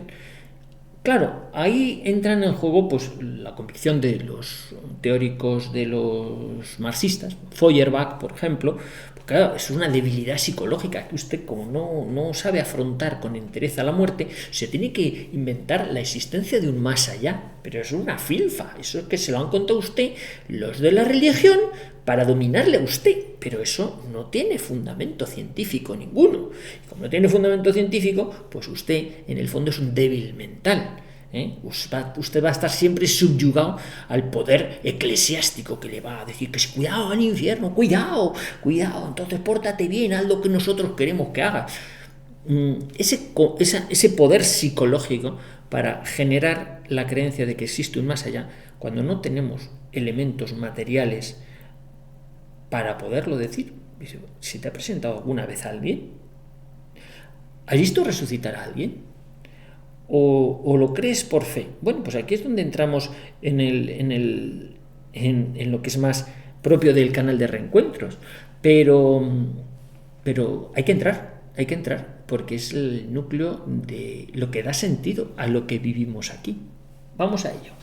Claro, ahí entran en juego pues la convicción de los teóricos, de los marxistas, Feuerbach, por ejemplo, porque claro, es una debilidad psicológica que usted, como no sabe afrontar con entereza la muerte, se tiene que inventar la existencia de un más allá, pero es una filfa, eso es que se lo han contado a usted los de la religión para dominarle a usted, pero eso no tiene fundamento científico ninguno. Y como no tiene fundamento científico, pues usted en el fondo es un débil mental. Usted va a estar siempre subyugado al poder eclesiástico que le va a decir que cuidado al infierno, cuidado, entonces pórtate bien, haz lo que nosotros queremos que hagas. Ese poder psicológico para generar la creencia de que existe un más allá, cuando no tenemos elementos materiales para poderlo decir. Dice, ¿se te ha presentado alguna vez a alguien? ¿Has visto resucitar a alguien? ¿O lo crees por fe? Bueno, pues aquí es donde entramos en lo que es más propio del canal de reencuentros. Pero hay que entrar, porque es el núcleo de lo que da sentido a lo que vivimos aquí. Vamos a ello.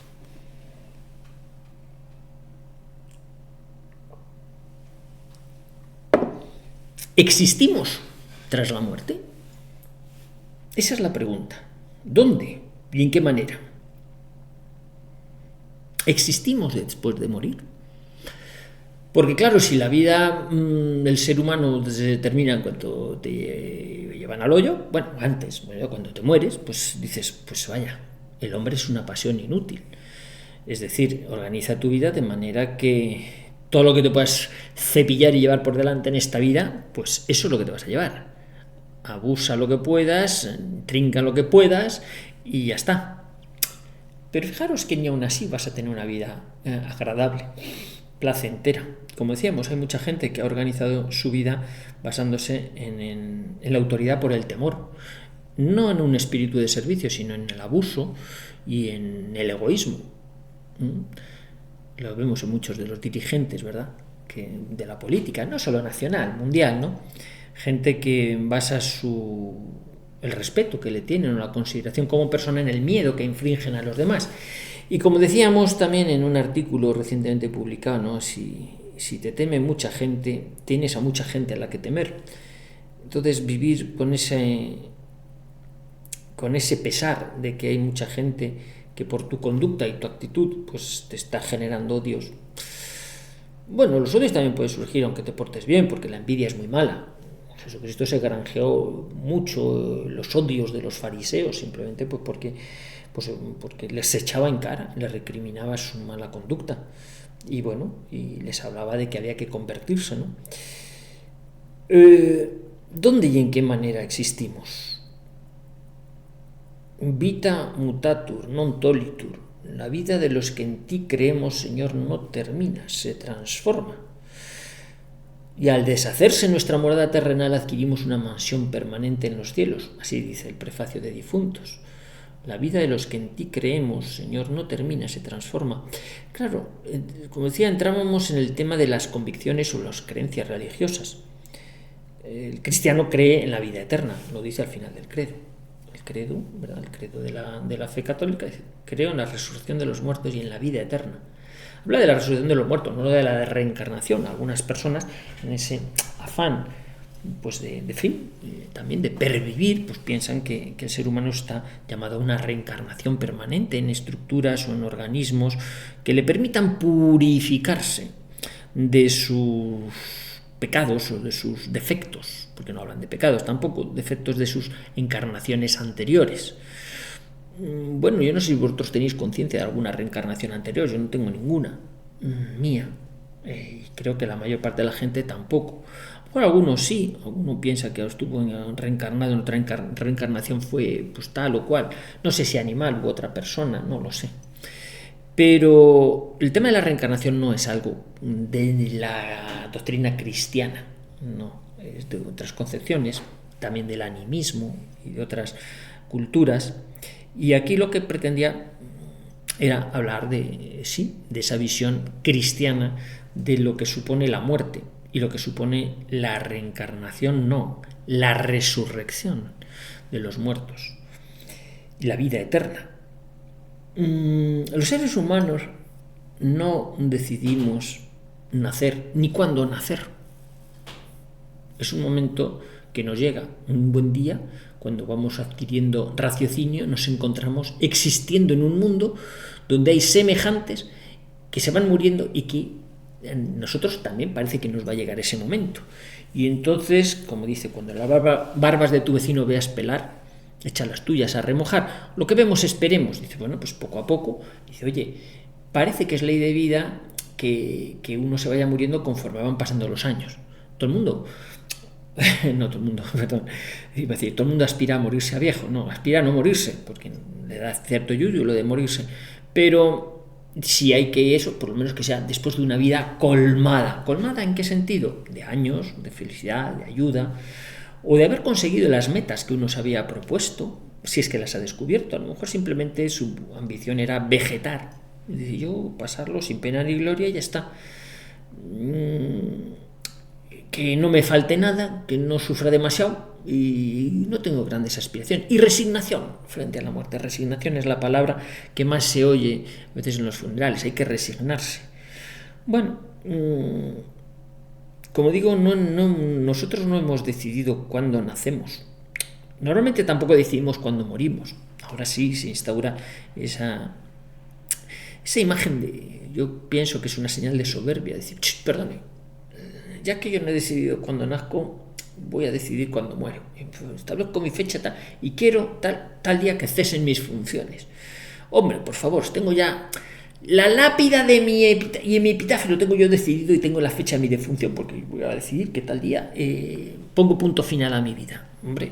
¿Existimos tras la muerte? Esa es la pregunta. ¿Dónde y en qué manera? ¿Existimos después de morir? Porque claro, si la vida del ser humano se termina en cuanto te llevan al hoyo, bueno, antes, cuando te mueres, pues dices, pues vaya, el hombre es una pasión inútil. Es decir, organiza tu vida de manera que todo lo que te puedas cepillar y llevar por delante en esta vida, pues eso es lo que te vas a llevar. Abusa lo que puedas, trinca lo que puedas y ya está. Pero fijaros que ni aún así vas a tener una vida agradable, placentera. Como decíamos, hay mucha gente que ha organizado su vida basándose en la autoridad por el temor. No en un espíritu de servicio, sino en el abuso y en el egoísmo. Lo vemos en muchos de los dirigentes, ¿verdad? De la política, no solo nacional, mundial, ¿no? Gente que basa el respeto que le tienen o la consideración como persona en el miedo que infringen a los demás. Y como decíamos también en un artículo recientemente publicado, ¿no? Si te teme mucha gente, tienes a mucha gente a la que temer. Entonces vivir con ese pesar de que hay mucha gente que por tu conducta y tu actitud pues te está generando odios. Bueno, los odios también pueden surgir aunque te portes bien, porque la envidia es muy mala. Jesucristo se granjeó mucho los odios de los fariseos simplemente pues porque les echaba en cara, les recriminaba su mala conducta y bueno, y les hablaba de que había que convertirse, ¿no? ¿Dónde y en qué manera existimos? Vita mutatur, non tolitur. La vida de los que en ti creemos, Señor, no termina, se transforma. Y al deshacerse nuestra morada terrenal adquirimos una mansión permanente en los cielos, así dice el prefacio de Difuntos. La vida de los que en ti creemos, Señor, no termina, se transforma. Claro, como decía, entrábamos en el tema de las convicciones o las creencias religiosas. El cristiano cree en la vida eterna, lo dice al final del credo. El credo, ¿verdad? El credo de la fe católica, creo en la resurrección de los muertos y en la vida eterna. Habla de la resurrección de los muertos, no de la reencarnación. Algunas personas, en ese afán pues también de pervivir, pues piensan que el ser humano está llamado a una reencarnación permanente en estructuras o en organismos que le permitan purificarse de sus pecados o de sus defectos, porque no hablan de pecados tampoco, defectos de sus encarnaciones anteriores. Bueno, yo no sé si vosotros tenéis conciencia de alguna reencarnación anterior, yo no tengo ninguna mía, creo que la mayor parte de la gente tampoco. Bueno, algunos sí, alguno piensa que estuvo reencarnado en otra reencarnación, fue pues tal o cual, no sé si animal u otra persona, no lo sé. Pero el tema de la reencarnación no es algo de la doctrina cristiana, no, es de otras concepciones, también del animismo y de otras culturas. Y aquí lo que pretendía era hablar de esa visión cristiana de lo que supone la muerte y lo que supone la reencarnación, no, la resurrección de los muertos y la vida eterna. Los seres humanos no decidimos nacer ni cuándo nacer. Es un momento que nos llega, un buen día, cuando vamos adquiriendo raciocinio, nos encontramos existiendo en un mundo donde hay semejantes que se van muriendo y que nosotros también parece que nos va a llegar ese momento. Y entonces, como dice, cuando las barbas de tu vecino veas pelar, echa las tuyas a remojar. Lo que vemos esperemos. Dice, bueno, pues poco a poco. Dice, oye, parece que es ley de vida que uno se vaya muriendo conforme van pasando los años. Todo el mundo... no todo el mundo, perdón. Iba a decir, todo el mundo aspira a morirse a viejo. No, aspira a no morirse, porque le da cierto yuyu lo de morirse. Pero si hay que eso, por lo menos que sea después de una vida colmada. ¿Colmada en qué sentido? De años, de felicidad, de ayuda, o de haber conseguido las metas que uno se había propuesto, si es que las ha descubierto. A lo mejor simplemente su ambición era vegetar, es decir, yo pasarlo sin pena ni gloria y ya está. Que no me falte nada, que no sufra demasiado y no tengo grandes aspiraciones. Y resignación frente a la muerte. Resignación es la palabra que más se oye a veces en los funerales. Hay que resignarse. Bueno, como digo, nosotros no hemos decidido cuándo nacemos. Normalmente tampoco decidimos cuándo morimos. Ahora sí se instaura esa imagen de... Yo pienso que es una señal de soberbia. Decir, perdone, ya que yo no he decidido cuándo nazco, voy a decidir cuándo muero. Establezco mi fecha tal, y quiero tal día que cesen mis funciones. Hombre, por favor, tengo ya la lápida de y en mi epitafio lo tengo yo decidido y tengo la fecha de mi defunción, porque voy a decidir que tal día pongo punto final a mi vida. Hombre,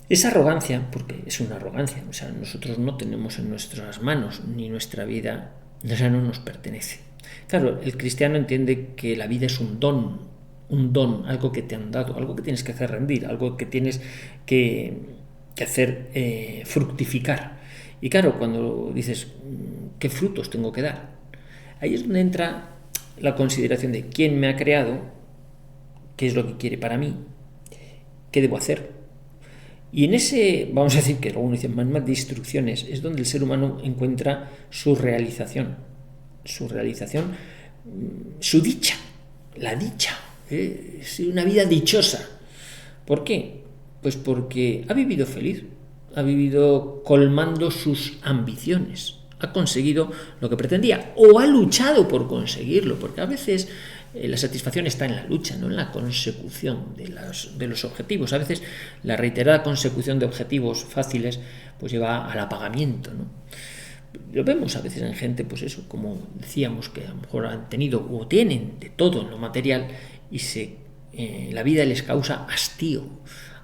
esa arrogancia, porque es una arrogancia, o sea, nosotros no tenemos en nuestras manos ni nuestra vida, o sea, no nos pertenece. Claro, el cristiano entiende que la vida es un don, algo que te han dado, algo que tienes que hacer rendir, algo que tienes que hacer fructificar. Y claro, cuando dices, ¿qué frutos tengo que dar? Ahí es donde entra la consideración de quién me ha creado, qué es lo que quiere para mí, qué debo hacer. Y en ese, vamos a decir que algunos dicen más de instrucciones, es donde el ser humano encuentra su realización, su dicha, la dicha, es una vida dichosa. ¿Por qué? Pues porque ha vivido feliz, ha vivido colmando sus ambiciones, ha conseguido lo que pretendía o ha luchado por conseguirlo, porque a veces la satisfacción está en la lucha, no en la consecución de los objetivos. A veces la reiterada consecución de objetivos fáciles pues lleva al apagamiento, ¿no? Lo vemos a veces en gente, pues eso, como decíamos, que a lo mejor han tenido o tienen de todo en lo material y la vida les causa hastío,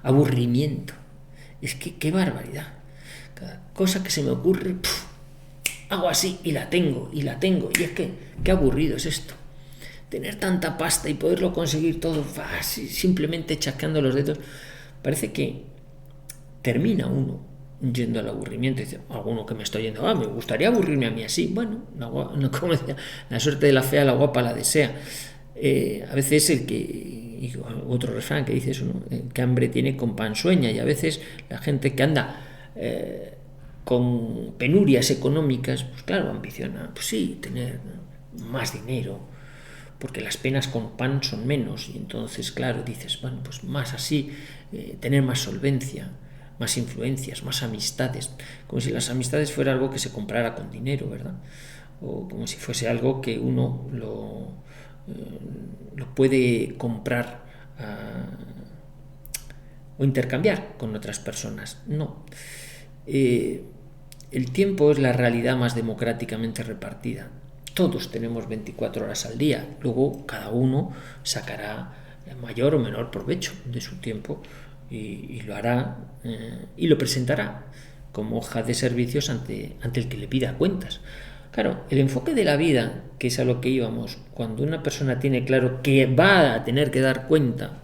aburrimiento. Es que qué barbaridad. Cada cosa que se me ocurre, hago así y la tengo. Y es que qué aburrido es esto. Tener tanta pasta y poderlo conseguir todo simplemente chasqueando los dedos. Parece que termina uno yendo al aburrimiento. Dice, alguno que me estoy yendo, me gustaría aburrirme a mí así. Bueno, como decía, la suerte de la fea, la guapa la desea. A veces otro refrán que dice eso, ¿no? Que hambre tiene con pan sueña, y a veces la gente que anda con penurias económicas, pues claro, ambiciona, pues sí, tener más dinero, porque las penas con pan son menos, y entonces claro, dices, bueno, pues más así, tener más solvencia, más influencias, más amistades, como si las amistades fuera algo que se comprara con dinero, ¿verdad? O como si fuese algo que uno lo puede comprar o intercambiar con otras personas. No. El tiempo es la realidad más democráticamente repartida. Todos tenemos 24 horas al día. Luego cada uno sacará mayor o menor provecho de su tiempo y lo hará y lo presentará como hoja de servicios ante el que le pida cuentas. Claro, el enfoque de la vida, que es a lo que íbamos, cuando una persona tiene claro que va a tener que dar cuenta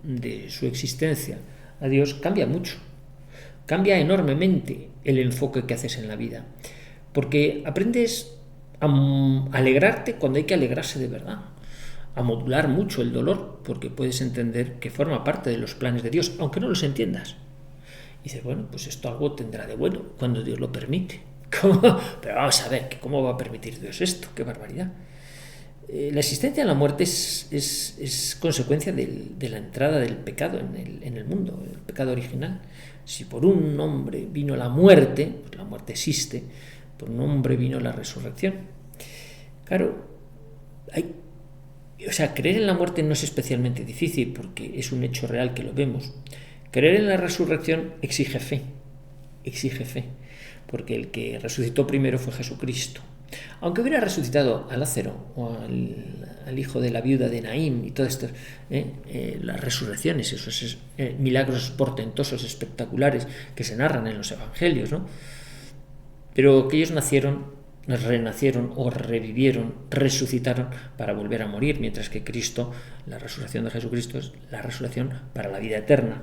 de su existencia a Dios, cambia mucho. Cambia enormemente el enfoque que haces en la vida. Porque aprendes a alegrarte cuando hay que alegrarse de verdad. A modular mucho el dolor, porque puedes entender que forma parte de los planes de Dios, aunque no los entiendas. Y dices, bueno, pues esto algo tendrá de bueno cuando Dios lo permite. ¿Cómo? Pero vamos a ver, ¿cómo va a permitir Dios esto? ¡Qué barbaridad! La existencia de la muerte es consecuencia de la entrada del pecado en el mundo, el pecado original. Si por un hombre vino la muerte, pues la muerte existe, por un hombre vino la resurrección. Claro, creer en la muerte no es especialmente difícil porque es un hecho real que lo vemos. Creer en la resurrección exige fe, porque el que resucitó primero fue Jesucristo. Aunque hubiera resucitado a Lázaro o al hijo de la viuda de Naín y todas estas las resurrecciones, esos milagros portentosos, espectaculares que se narran en los evangelios, ¿no? Pero que ellos nacieron renacieron o revivieron, resucitaron para volver a morir, mientras que Cristo, la resurrección de Jesucristo, es la resurrección para la vida eterna.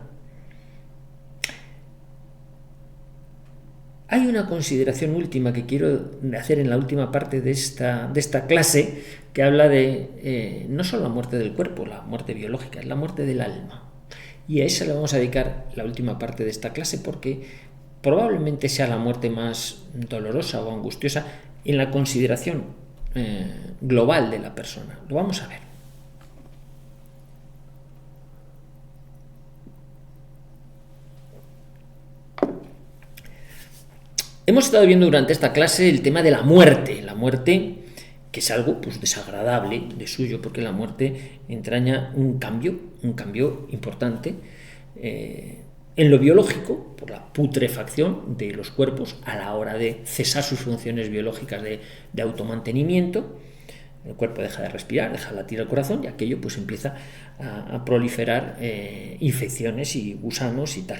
Hay una consideración última que quiero hacer en la última parte de esta clase, que habla de no solo la muerte del cuerpo, la muerte biológica, es la muerte del alma. Y a esa le vamos a dedicar la última parte de esta clase, porque probablemente sea la muerte más dolorosa o angustiosa en la consideración global de la persona. Lo vamos a ver. Hemos estado viendo durante esta clase el tema de la muerte que es algo pues desagradable de suyo, porque la muerte entraña un cambio importante en lo biológico, por la putrefacción de los cuerpos a la hora de cesar sus funciones biológicas de automantenimiento. El cuerpo deja de respirar, deja de latir el corazón, y aquello pues empieza a proliferar infecciones y gusanos y tal.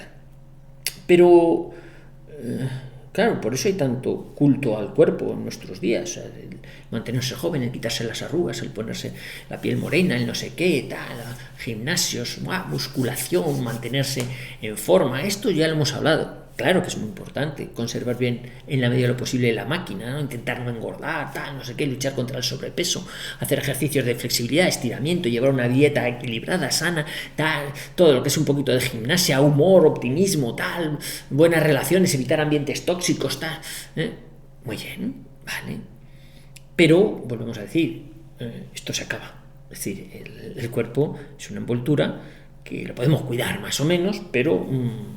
Pero claro, por eso hay tanto culto al cuerpo en nuestros días. El mantenerse joven, el quitarse las arrugas, el ponerse la piel morena, el no sé qué, tal, gimnasios, musculación, mantenerse en forma. Esto ya lo hemos hablado. Claro que es muy importante conservar bien en la medida de lo posible la máquina, ¿no? Intentar no engordar, tal, no sé qué, luchar contra el sobrepeso, hacer ejercicios de flexibilidad, estiramiento, llevar una dieta equilibrada, sana, tal, todo lo que es un poquito de gimnasia, humor, optimismo, tal, buenas relaciones, evitar ambientes tóxicos, tal. Muy bien, vale. Pero, volvemos a decir, esto se acaba. Es decir, el cuerpo es una envoltura que lo podemos cuidar más o menos, pero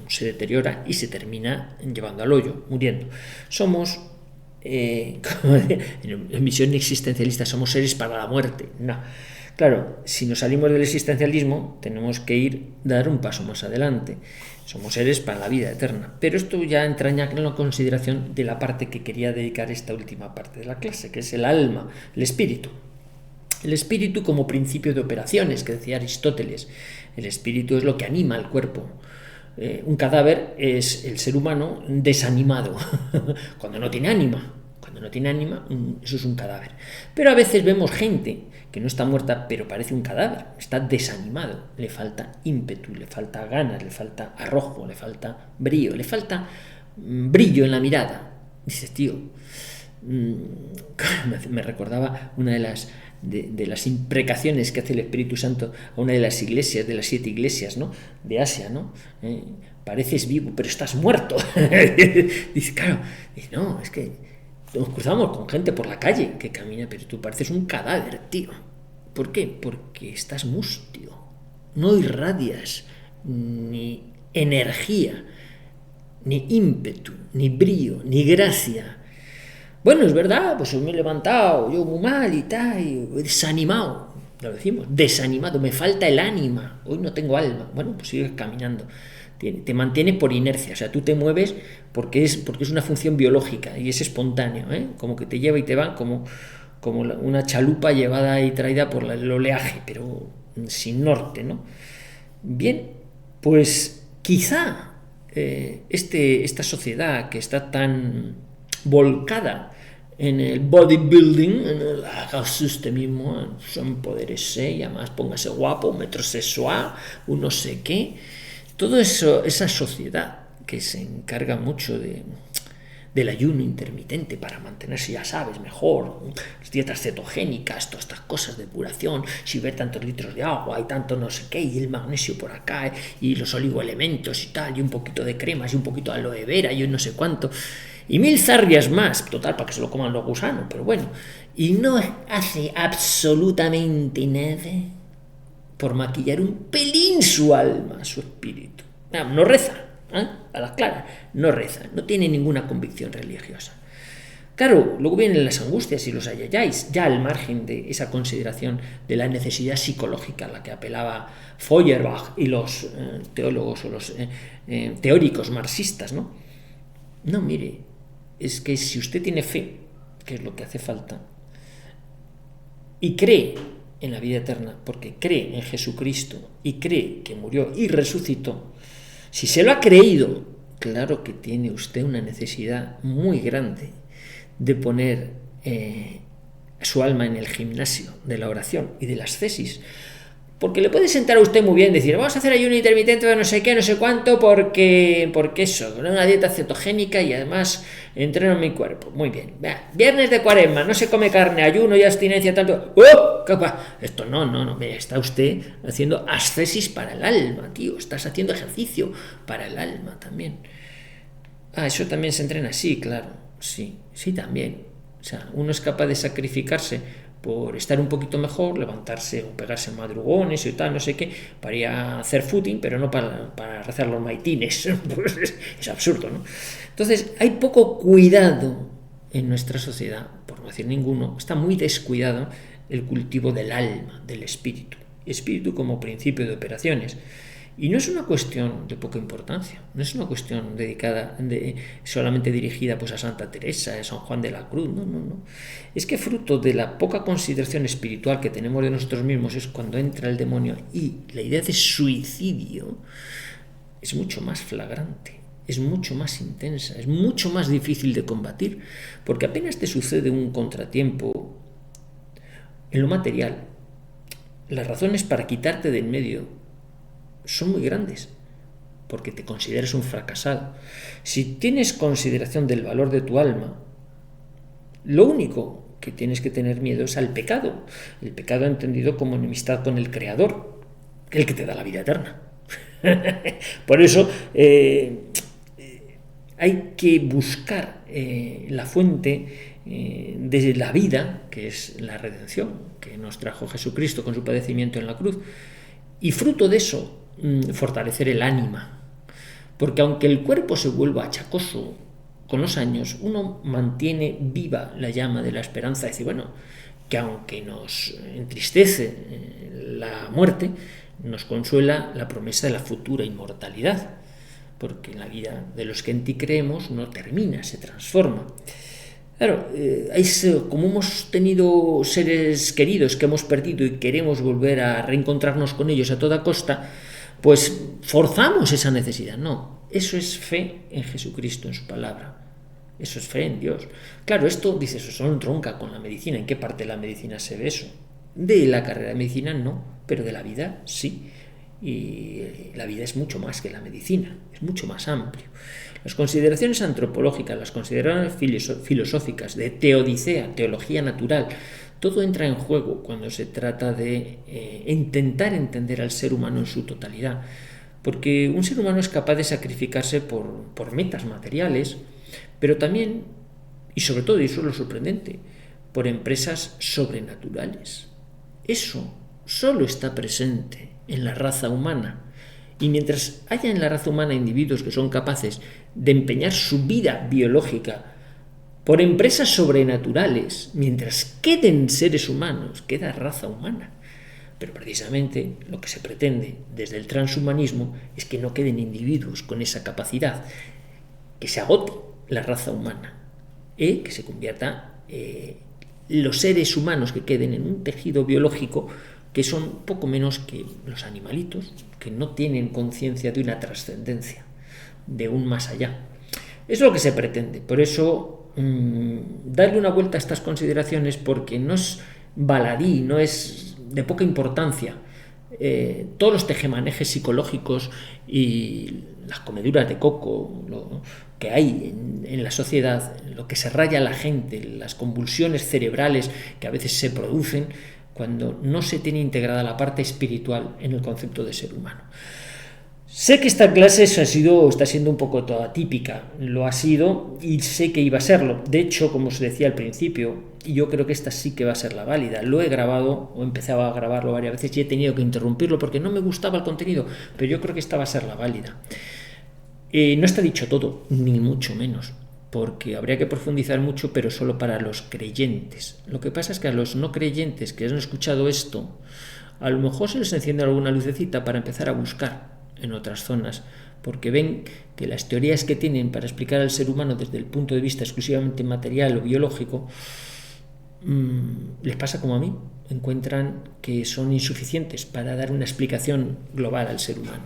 se deteriora y se termina llevando al hoyo, muriendo. Somos, en visión existencialista, somos seres para la muerte. No. Claro, si nos salimos del existencialismo, tenemos que dar un paso más adelante. Somos seres para la vida eterna. Pero esto ya entraña en la consideración de la parte que quería dedicar esta última parte de la clase, que es el alma, el espíritu. El espíritu como principio de operaciones, que decía Aristóteles. El espíritu es lo que anima al cuerpo. Un cadáver es el ser humano desanimado, cuando no tiene ánima. Cuando no tiene ánima, eso es un cadáver. Pero a veces vemos gente que no está muerta, pero parece un cadáver. Está desanimado, le falta ímpetu, le falta ganas, le falta arrojo, le falta brío, le falta brillo en la mirada. Dices, tío, me recordaba una de las imprecaciones que hace el Espíritu Santo a una de las iglesias, de las 7 iglesias, ¿no?, de Asia, ¿no? Pareces vivo, pero estás muerto. Dice, claro, dice, no, es que nos cruzamos con gente por la calle que camina, pero tú pareces un cadáver, tío. ¿Por qué? Porque estás mustio, no irradias ni energía, ni ímpetu, ni brío, ni gracia. Bueno, es verdad, pues hoy me he levantado, yo muy mal y tal, y desanimado, lo decimos, desanimado, me falta el ánima, hoy no tengo alma. Bueno, pues sigues caminando, te mantiene por inercia, o sea, tú te mueves porque es una función biológica y es espontáneo, como que te lleva y te va, como una chalupa llevada y traída por el oleaje, pero sin norte, ¿no? Bien, pues quizá esta sociedad que está tan volcada en el bodybuilding, en el hágase usted mismo, empodérese y además póngase guapo, metrosexual, un no sé qué, todo eso, esa sociedad que se encarga mucho del ayuno intermitente para mantenerse, ya sabes, mejor, dietas cetogénicas, todas estas cosas de depuración, si ver tantos litros de agua y tanto no sé qué, y el magnesio por acá, y los oligoelementos y tal, y un poquito de cremas, y un poquito de aloe vera, y un no sé cuánto, y 1000 zarrias más, total, para que se lo coman los gusanos, pero bueno, y no hace absolutamente nada por maquillar un pelín su alma, su espíritu. No reza, a las claras, no reza, no tiene ninguna convicción religiosa. Claro, luego vienen las angustias y los ayayáis, ya al margen de esa consideración de la necesidad psicológica a la que apelaba Feuerbach y los teólogos o los teóricos marxistas, ¿no? No, mire, es que si usted tiene fe, que es lo que hace falta, y cree en la vida eterna, porque cree en Jesucristo y cree que murió y resucitó, si se lo ha creído, claro que tiene usted una necesidad muy grande de poner su alma en el gimnasio de la oración y de la ascesis. Porque le puede sentar a usted muy bien decir, vamos a hacer ayuno intermitente de no sé qué, no sé cuánto, porque eso, una dieta cetogénica y además entreno mi cuerpo. Muy bien. Viernes de Cuaresma, no se come carne, ayuno y abstinencia, tanto. ¡Oh! Esto no. Está usted haciendo ascesis para el alma, tío. Estás haciendo ejercicio para el alma también. Eso también se entrena, sí, claro. Sí, también. O sea, uno es capaz de sacrificarse por estar un poquito mejor, levantarse o pegarse madrugones y tal, no sé qué, para ir a hacer footing, pero no para rezar los maitines. Pues es absurdo, ¿no? Entonces, hay poco cuidado en nuestra sociedad, por no decir ninguno, está muy descuidado el cultivo del alma, del espíritu como principio de operaciones. Y no es una cuestión de poca importancia, no es una cuestión solamente dirigida pues a Santa Teresa, a San Juan de la Cruz, no. Es que fruto de la poca consideración espiritual que tenemos de nosotros mismos es cuando entra el demonio y la idea de suicidio es mucho más flagrante, es mucho más intensa, es mucho más difícil de combatir, porque apenas te sucede un contratiempo en lo material, las razones para quitarte de en medio son muy grandes, porque te consideras un fracasado. Si tienes consideración del valor de tu alma, lo único que tienes que tener miedo es al pecado, el pecado entendido como enemistad con el Creador, el que te da la vida eterna. Por eso hay que buscar la fuente de la vida, que es la redención, que nos trajo Jesucristo con su padecimiento en la cruz, y fruto de eso fortalecer el ánima, porque aunque el cuerpo se vuelva achacoso con los años, uno mantiene viva la llama de la esperanza, es decir, bueno, que aunque nos entristece la muerte, nos consuela la promesa de la futura inmortalidad, porque la vida de los que en ti creemos no termina, se transforma. Claro, como hemos tenido seres queridos que hemos perdido y queremos volver a reencontrarnos con ellos a toda costa, pues forzamos esa necesidad. No, eso es fe en Jesucristo, en su palabra. Eso es fe en Dios. Claro, esto, dices, eso no tronca con la medicina. ¿En qué parte de la medicina se ve eso? De la carrera de medicina no, pero de la vida sí. Y la vida es mucho más que la medicina, es mucho más amplio. Las consideraciones antropológicas, las consideraciones filosóficas, de teodicea, teología natural, todo entra en juego cuando se trata de intentar entender al ser humano en su totalidad, porque un ser humano es capaz de sacrificarse por metas materiales, pero también, y sobre todo, y eso es lo sorprendente, por empresas sobrenaturales. Eso solo está presente en la raza humana. Y mientras haya en la raza humana individuos que son capaces de empeñar su vida biológica por empresas sobrenaturales, mientras queden seres humanos, queda raza humana. Pero precisamente lo que se pretende desde el transhumanismo es que no queden individuos con esa capacidad, que se agote la raza humana, que se convierta los seres humanos que queden en un tejido biológico que son poco menos que los animalitos, que no tienen conciencia de una trascendencia, de un más allá. Es lo que se pretende. Por eso, darle una vuelta a estas consideraciones, porque no es baladí, no es de poca importancia. Todos los tejemanejes psicológicos y las comeduras de coco que hay en la sociedad, lo que se raya a la gente, las convulsiones cerebrales que a veces se producen cuando no se tiene integrada la parte espiritual en el concepto de ser humano. Sé que esta clase está siendo un poco atípica, lo ha sido y sé que iba a serlo. De hecho, como os decía al principio, yo creo que esta sí que va a ser la válida. Lo he grabado o empezaba a grabarlo varias veces y he tenido que interrumpirlo porque no me gustaba el contenido, pero yo creo que esta va a ser la válida. No está dicho todo, ni mucho menos, porque habría que profundizar mucho, pero solo para los creyentes. Lo que pasa es que a los no creyentes que han escuchado esto, a lo mejor se les enciende alguna lucecita para empezar a buscar en otras zonas, porque ven que las teorías que tienen para explicar al ser humano desde el punto de vista exclusivamente material o biológico, les pasa como a mí, encuentran que son insuficientes para dar una explicación global al ser humano.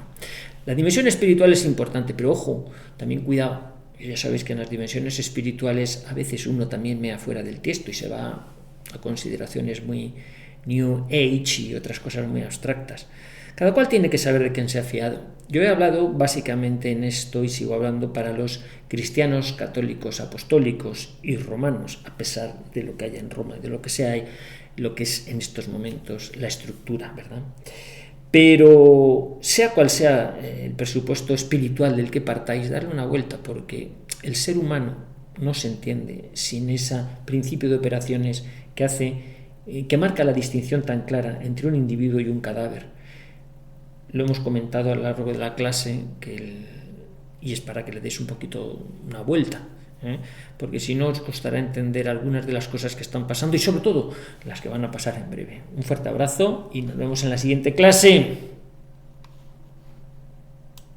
La dimensión espiritual es importante, pero ojo, también cuidado, Ya sabéis que en las dimensiones espirituales a veces uno también mea fuera del tiesto y se va a consideraciones muy New Age y otras cosas muy abstractas. Cada cual tiene que saber de quién se ha fiado. Yo he hablado básicamente en esto y sigo hablando para los cristianos, católicos, apostólicos y romanos, a pesar de lo que haya en Roma, de lo que sea lo que es en estos momentos la estructura, ¿verdad? Pero sea cual sea el presupuesto espiritual del que partáis, darle una vuelta, porque el ser humano no se entiende sin ese principio de operaciones que marca la distinción tan clara entre un individuo y un cadáver. Lo hemos comentado a lo largo de la clase y es para que le deis un poquito una vuelta, porque si no os costará entender algunas de las cosas que están pasando y sobre todo las que van a pasar en breve. Un fuerte abrazo y nos vemos en la siguiente clase.